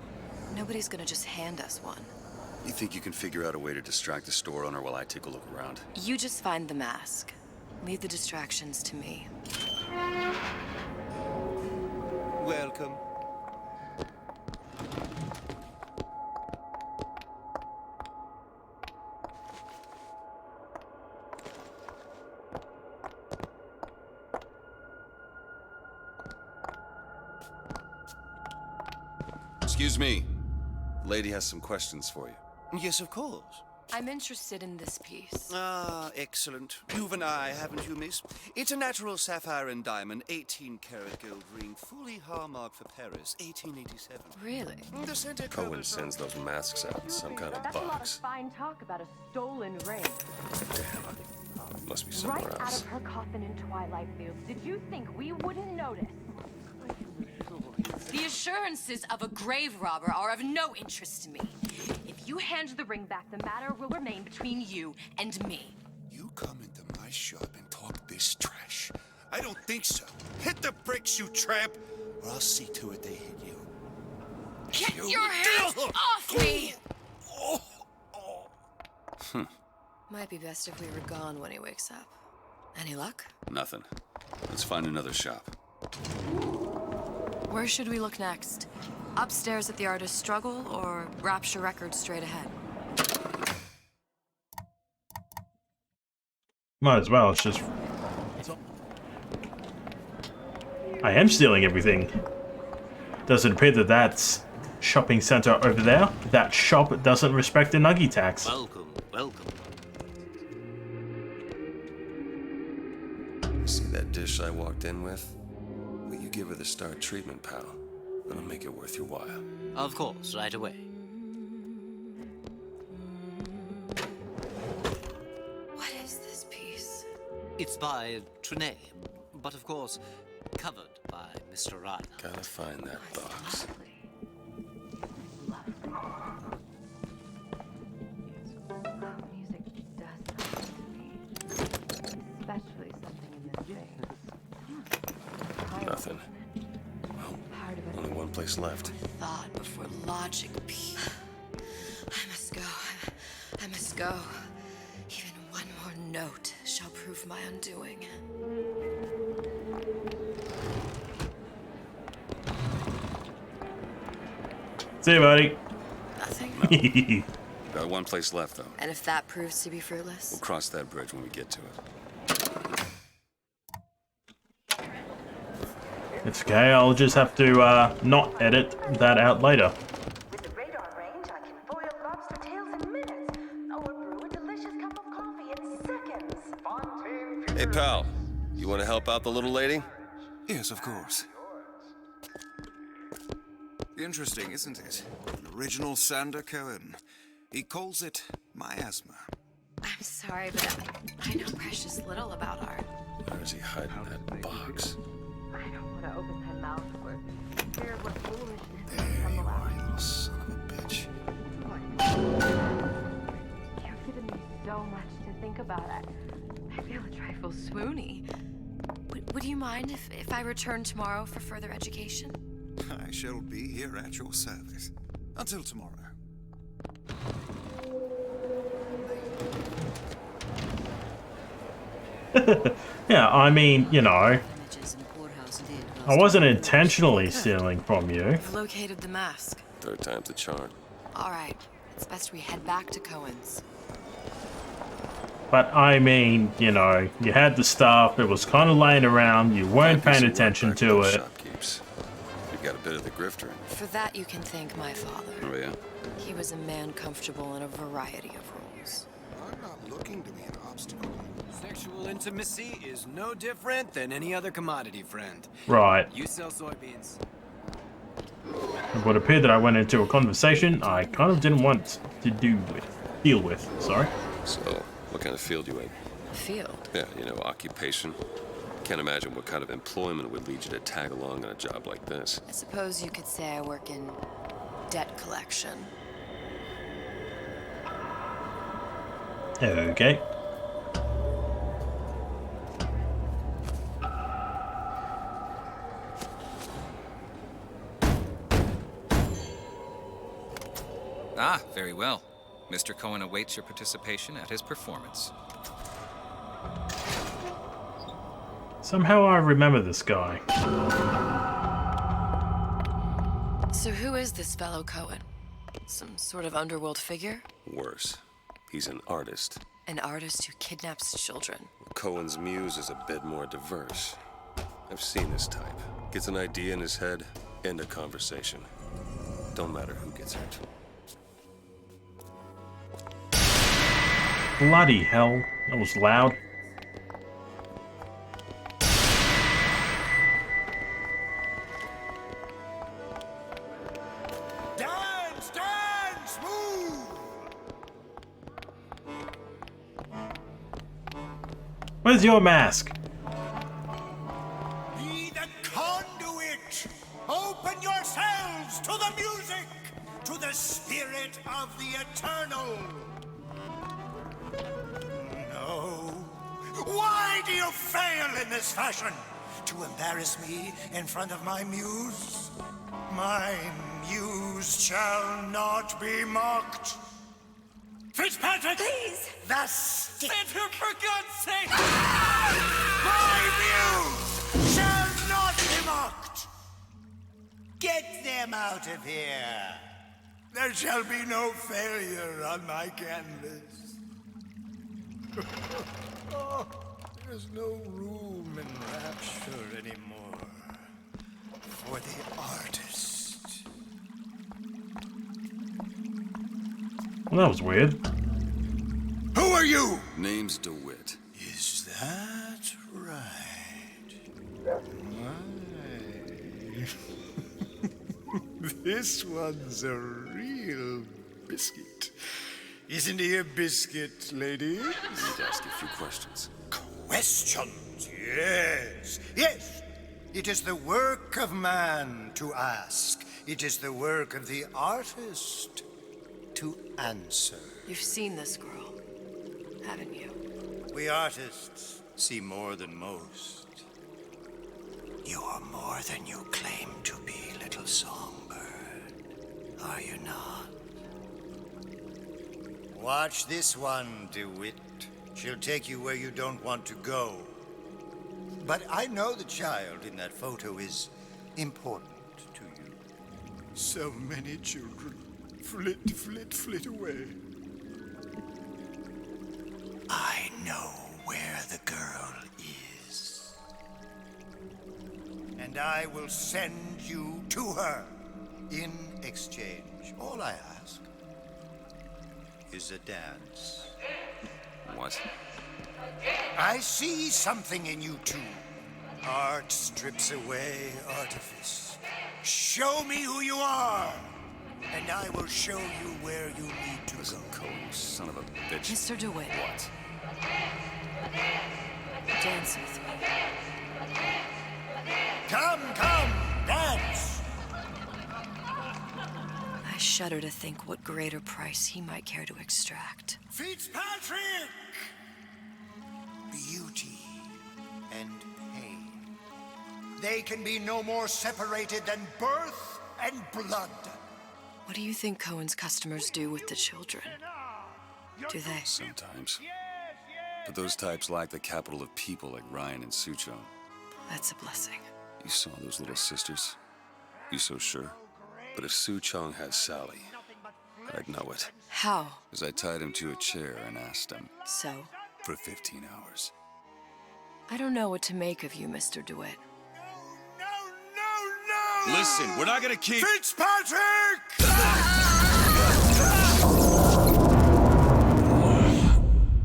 Nobody's gonna just hand us one. You think you can figure out a way to distract the store owner while I take a look around? You just find the mask. Leave the distractions to me. Welcome. Excuse me. The lady has some questions for you. Yes, of course. I'm interested in this piece. Ah, excellent. You've an eye, haven't you, miss? It's a natural sapphire and diamond, 18-karat gold ring, fully hallmarked for Paris, 1887. Really? The center Cohen covers- sends those masks out in some kind of That's a lot of box. fine talk about a stolen ring. Must be somewhere Right out else. of her coffin in Twilight Fields. Did you think we wouldn't notice? The assurances of a grave robber are of no interest to me. If you hand the ring back, the matter will remain between you and me. You come into my shop and talk this trash? I don't think so. Hit the bricks, you tramp, or I'll see to it they hit you. Get your hands off me! Might be best if we were gone when he wakes up. Any luck? Nothing. Let's find another shop. Where should we look next? Upstairs at the Artist Struggle, or Rapture Records straight ahead? Might as well, it's just... I am stealing everything. Does it appear that that's shopping center over there? That shop doesn't respect the nuggy tax. Welcome, welcome. See that dish I walked in with? Will you give her the star treatment, pal? That'll make it worth your while. Of course, right away. What is this piece? It's by Trenet, but of course, covered by Mr. Ryder. Gotta find that box. Music does something to me. Especially something in this thing. Nothing. Well, only one place left. Thought before logic. I must go. I must go. Even one more note shall prove my undoing. See you, buddy. Nothing. Got one place left, though. And if that proves to be fruitless? We'll cross that bridge when we get to it. It's okay, I'll just have to not edit that out later. With the radar range, I can boil lobster tails in minutes, or brew a delicious cup of coffee in seconds. Hey, pal. You want to help out the little lady? Yes, of course. Interesting, isn't it? An original Sander Cohen. He calls it miasma. I'm sorry, but I know precious little about art. Where is he hiding that box? I don't want to open my mouth for fear of what foolishness There from you the are, last. you little son of a bitch. You've given me so much to think about. I feel a trifle swoony. Would you mind if I return tomorrow for further education? I shall be here at your service. Until tomorrow. Yeah, I mean, you know, I wasn't intentionally stealing from you. I've located the mask. Third time's the charm. All right, it's best we head back to Cohen's. But I mean, you know, you had the stuff, it was kind of laying around, you weren't paying attention to it. Shopkeepers. You got a bit of the grifter. For that, you can thank my father. Oh, yeah? He was a man comfortable in a variety of roles. I'm not looking to be an obstacle. Sexual intimacy is no different than any other commodity, friend. Right. You sell soybeans. It would appear that I went into a conversation I kind of didn't want to deal with, sorry. So, what kind of field you in? Field? Yeah, you know, occupation. Can't imagine what kind of employment would lead you to tag along on a job like this. I suppose you could say I work in debt collection. Okay. Ah, very well. Mr. Cohen awaits your participation at his performance. Somehow I remember this guy. So who is this fellow Cohen? Some sort of underworld figure? Worse. He's an artist. An artist who kidnaps children. Cohen's muse is a bit more diverse. I've seen this type. Gets an idea in his head, end a conversation. Don't matter who gets hurt. Bloody hell, that was loud. Dance, dance, move! Where's your mask? Be the conduit! Open yourselves to the music, to the spirit of the eternal! No. Why do you fail in this fashion? To embarrass me in front of my muse? My muse shall not be mocked. Fitzpatrick! Please! The stick! For God's sake! My muse shall not be mocked! Get them out of here! There shall be no failure on my canvas. Oh, there's no room in rapture anymore for the artist. Well, that was weird. Who are you? Name's DeWitt. Is that right? This one's a real biscuit. Isn't he a biscuit, lady? I need to ask you a few questions. Questions, yes. Yes, it is the work of man to ask. It is the work of the artist to answer. You've seen this girl, haven't you? We artists see more than most. You are more than you claim to be, little songbird. Are you not? Watch this one, DeWitt. She'll take you where you don't want to go. But I know the child in that photo is important to you. So many children flit, flit, flit away. I know where the girl is. And I will send you to her. In exchange, all I ask is a dance. What? I see something in you two. Art strips away artifice. Show me who you are, and I will show you where you need to Listen, go. Cohen, son of a bitch. Mr. DeWitt. What? Dance with me. Come, come, dance! I shudder to think what greater price he might care to extract. Fitzpatrick! Beauty and pain. They can be no more separated than birth and blood. What do you think Cohen's customers do with the children? Do they? Sometimes. But those types lack the capital of people like Ryan and Suchong. That's a blessing. You saw those little sisters? You so sure? But if Suchong has Sally, I'd know it. How? As I tied him to a chair and asked him. So? For 15 hours. I don't know what to make of you, Mr. DeWitt. No! Listen, we're not gonna keep... Fitzpatrick!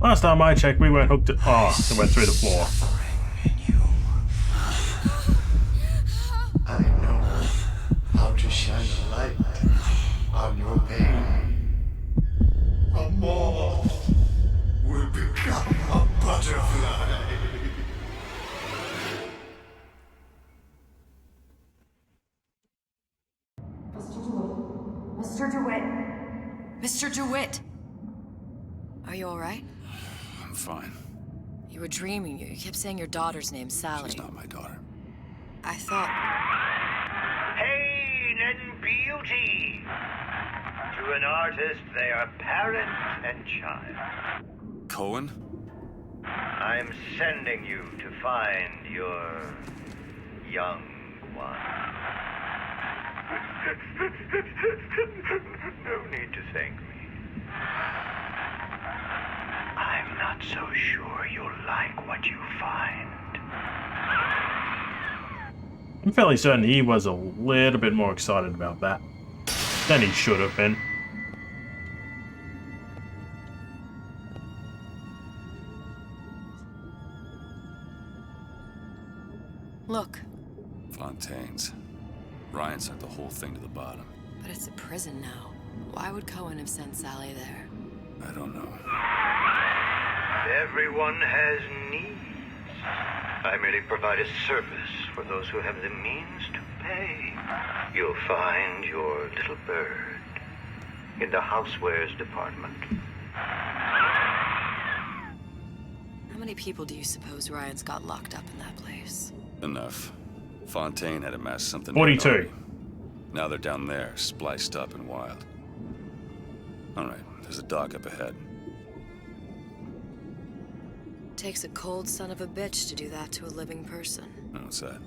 Last time I checked, we weren't hooked to... Oh, it went through the floor. I know how to shine a light on your pain. A moth will become a butterfly. Mr. DeWitt! Mr. DeWitt! Are you alright? I'm fine. You were dreaming. You kept saying your daughter's name, Sally. She's not my daughter. I thought... Pain and beauty! To an artist, they are parent and child. Cohen? I'm sending you to find your young one. No need to thank me. I'm not so sure you'll like what you find. I'm fairly certain he was a little bit more excited about that than he should have been. Look. Fontaine's. Ryan sent the whole thing to the bottom. But it's a prison now. Why would Cohen have sent Sally there? I don't know. Everyone has needs. I merely provide a service for those who have the means to pay. You'll find your little bird in the housewares department. How many people do you suppose Ryan's got locked up in that place? Enough. Fontaine had amassed something. 42. Now they're down there, spliced up and wild. All right, there's a dock up ahead. Takes a cold son of a bitch to do that to a living person. What's that?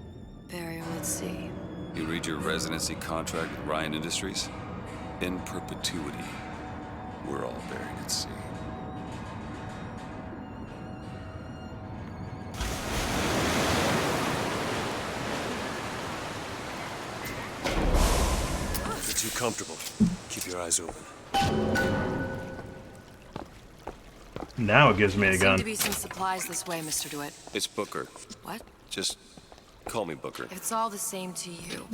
Burial at sea. You read your residency contract with Ryan Industries? In perpetuity, we're all buried at sea. If you're too comfortable, keep your eyes open. Now it gives me a Seem gun. to be some supplies this way, Mr. DeWitt. It's Booker. What? Just call me Booker. If it's all the same to you,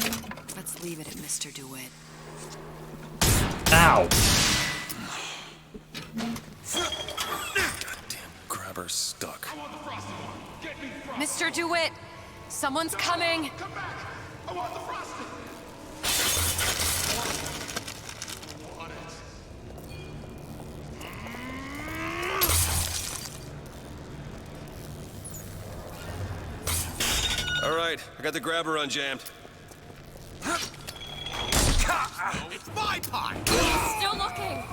let's leave it at Mr. DeWitt. Ow! Goddamn grabber stuck. Mr. DeWitt! Someone's coming! Come back! I want the frosting! All right, I got the grabber unjammed. It's my pie! Still looking!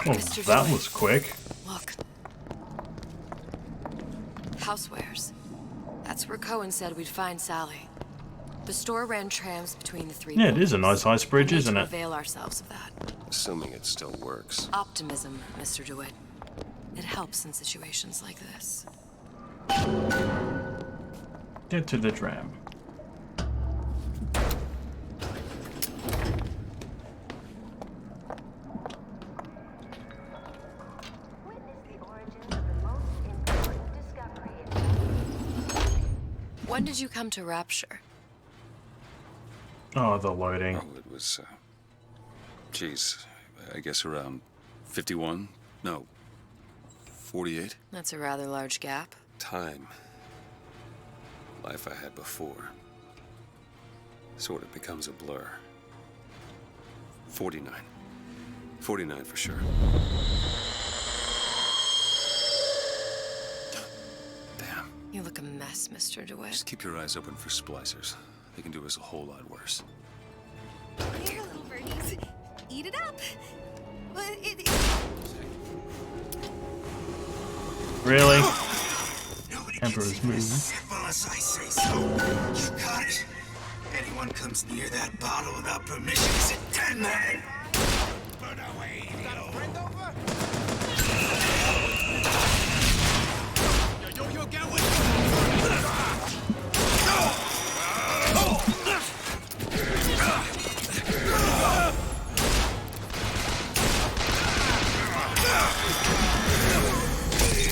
Oh, that was quick. Look. Housewares. That's where Cohen said we'd find Sally. The store ran trams between the three. Yeah, it is a nice ice bridge, isn't to it? avail ourselves of that. Assuming it still works. Optimism, Mr. DeWitt. It helps in situations like this. Get to the tram. When did you come to Rapture? Oh, the loading. Oh, it was, geez, I guess around 51? No, 48? That's a rather large gap. Time. Life I had before. Sort of becomes a blur. 49. 49 for sure. Damn. You look a mess, Mr. DeWitt. Just keep your eyes open for splicers. They can do us a whole lot worse. Here, little birdies. Eat it up. Really? Emperor's move. Simple as I say so. You got it. Anyone comes near that bottle without permission is a dead man. Burn away. You got a friend over? Yo, get with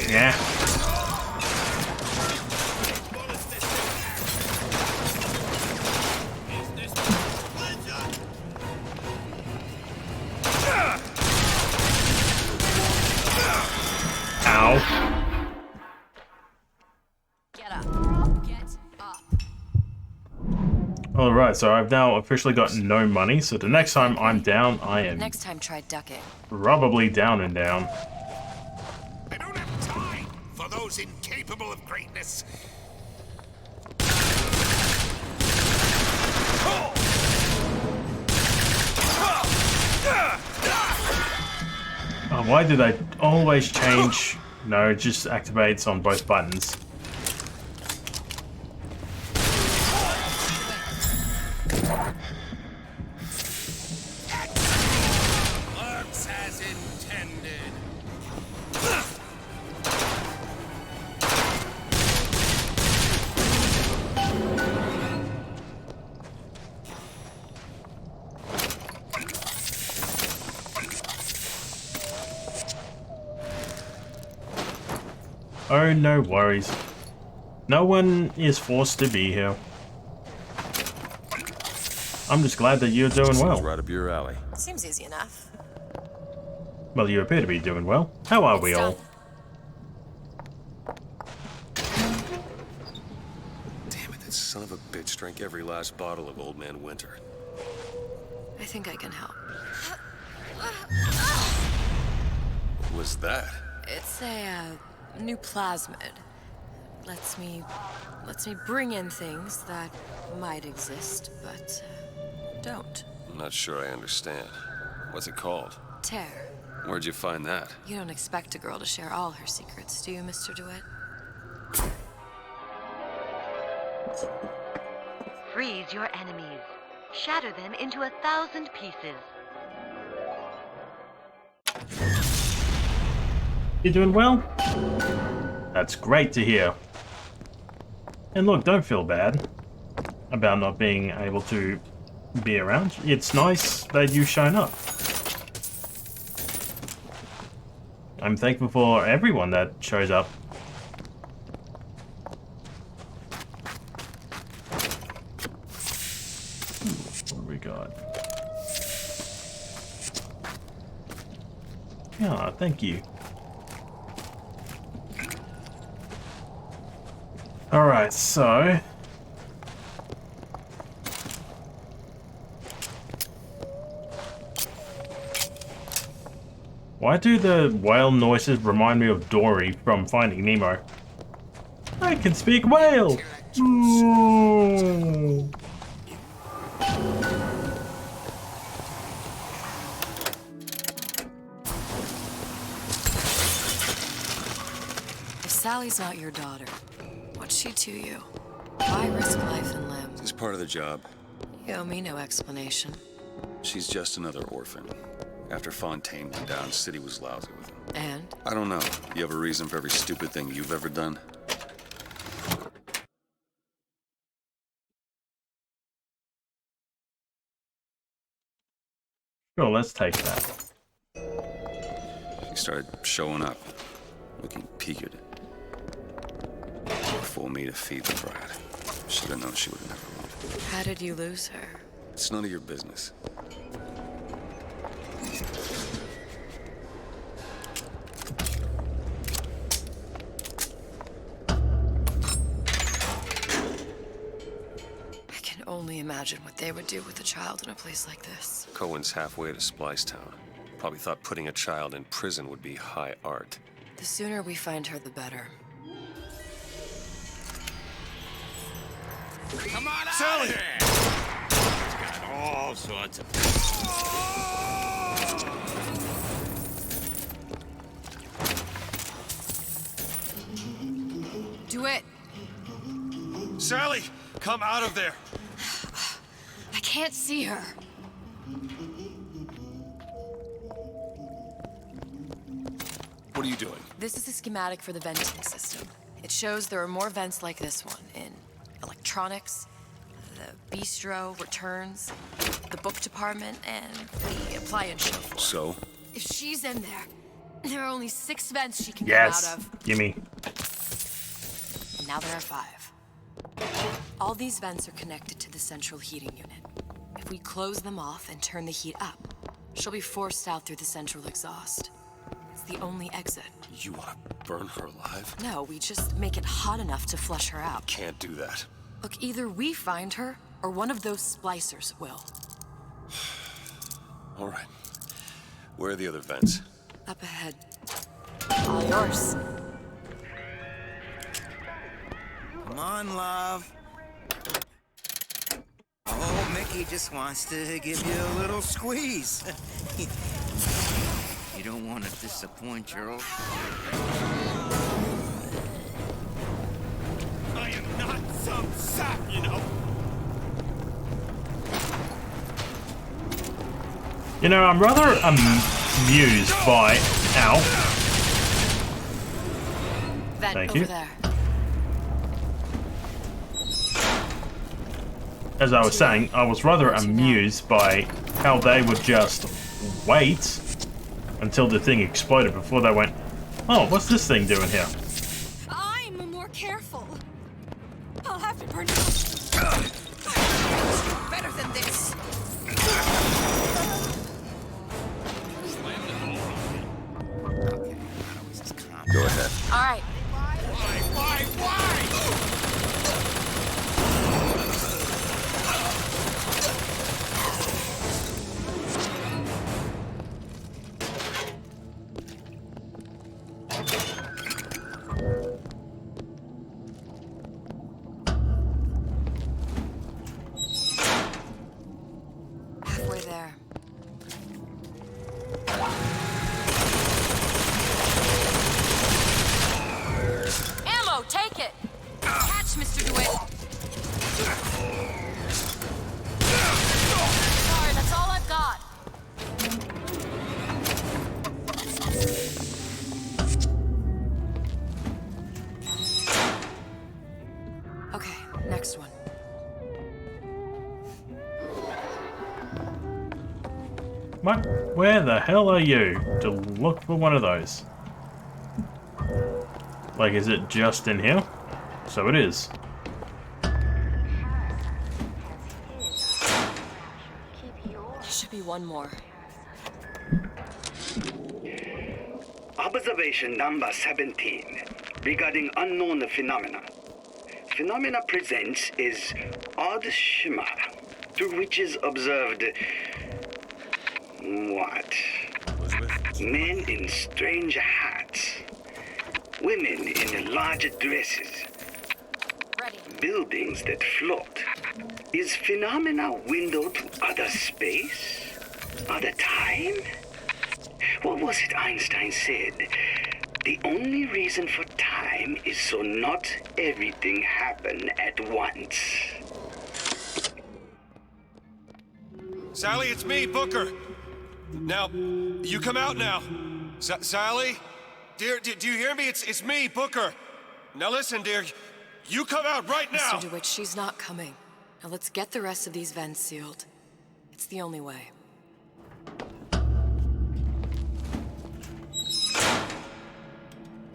Yeah. Ow. Get up. Get up. Alright, so I've now officially got no money, so the next time I'm down, I am Next time, try ducking. probably down and down. I don't have time for those incapable of greatness. Oh, why do they always change? No, it just activates on both buttons. Works as intended. Oh, no worries. No one is forced to be here. I'm just glad that you're doing well. Right up your alley. Seems easy enough. Well, you appear to be doing well. How are we all? Damn it, that son of a bitch drank every last bottle of Old Man Winter. I think I can help. What was that? It's a new plasmid. Lets me bring in things that might exist, but don't. I'm not sure I understand. What's it called? Tear. Where'd you find that? You don't expect a girl to share all her secrets, do you, Mr. DeWitt? Freeze your enemies. Shatter them into 1,000 pieces. You doing well? That's great to hear. And look, don't feel bad about not being able to be around. It's nice that you've shown up. I'm thankful for everyone that shows up. What do we got? Ah, thank you. Alright, so... why do the whale noises remind me of Dory from Finding Nemo? I can speak whale! Ooh. If Sally's not your daughter, what's she to you? Why risk life and limb? This is part of the job. You owe me no explanation. She's just another orphan. After Fontaine went down, City was lousy with him. And? I don't know. You have a reason for every stupid thing you've ever done? Sure, let's take that. She started showing up, looking peaked. Fool me to feed the brat. Should have known she would have never wanted. How did you lose her? It's none of your business. I can only imagine what they would do with a child in a place like this. Cohen's halfway to Splicetown. Probably thought putting a child in prison would be high art. The sooner we find her, the better. Come on, Sally! It's got all sorts of. DeWitt, Sally, come out of there. I can't see her. What are you doing? This is a schematic for the venting system. It shows there are more vents like this one in electronics, the bistro, returns, the book department, and the appliance show floor. So? If she's in there are only 6 vents she can Yes. come out of. Gimme. And now there are 5. All these vents are connected to the central heating unit. If we close them off and turn the heat up, she'll be forced out through the central exhaust. It's the only exit. You want to burn her alive? No, we just make it hot enough to flush her out. Can't do that. Look, either we find her, or one of those splicers will. All right. Where are the other vents? Up ahead. All yours. Come on, love. Oh, Mickey just wants to give you a little squeeze. You don't want to disappoint your... I am not some sap, you know. You know, I'm rather amused by... Ow. Vent Thank over you. there. As I was saying, I was rather amused by how they would just wait until the thing exploded before they went, oh, what's this thing doing here? I'm more careful. I'll have to burn better than this. Go ahead. All right. Why? Halfway there. Ammo, take it! Catch, Mr. DeWitt. Sorry, that's all I've got. Okay, next one. What? Where the hell are you to look for one of those? Like, is it just in here? So it is. There should be one more. Observation number 17 regarding unknown phenomena. Phenomena presents is odd shimmer through which is observed what? Men in strange hats, women in large dresses, buildings that float. Is phenomena window to other space? Other time? What was it Einstein said? The only reason for time is so not everything happen at once. Sally, it's me, Booker. Now, you come out now. Sally? Dear, do you hear me? It's me, Booker. Now listen, dear. You come out right now! Mr. DeWitt, she's not coming. Now let's get the rest of these vents sealed. It's the only way.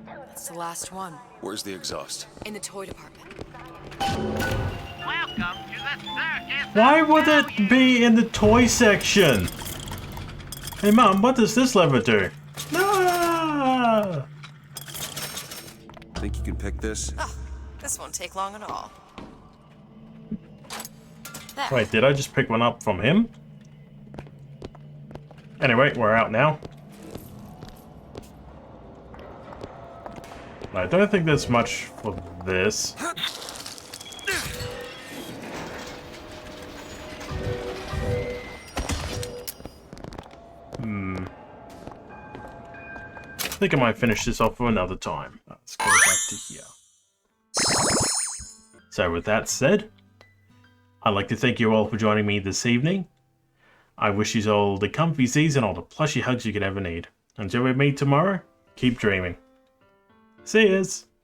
That's the last one. Where's the exhaust? In the toy department. Welcome to the circus. Why would it be in the toy section? Hey Mom, what does this lever do? No! Think you can pick this? Ah, this won't take long at all. There. Wait, did I just pick one up from him? Anyway, we're out now. I don't think there's much for this. I think I might finish this off for another time. Let's go back to here. So with that said, I'd like to thank you all for joining me this evening. I wish you all the comfy seas and all the plushy hugs you could ever need. Until we meet tomorrow, keep dreaming. See yous!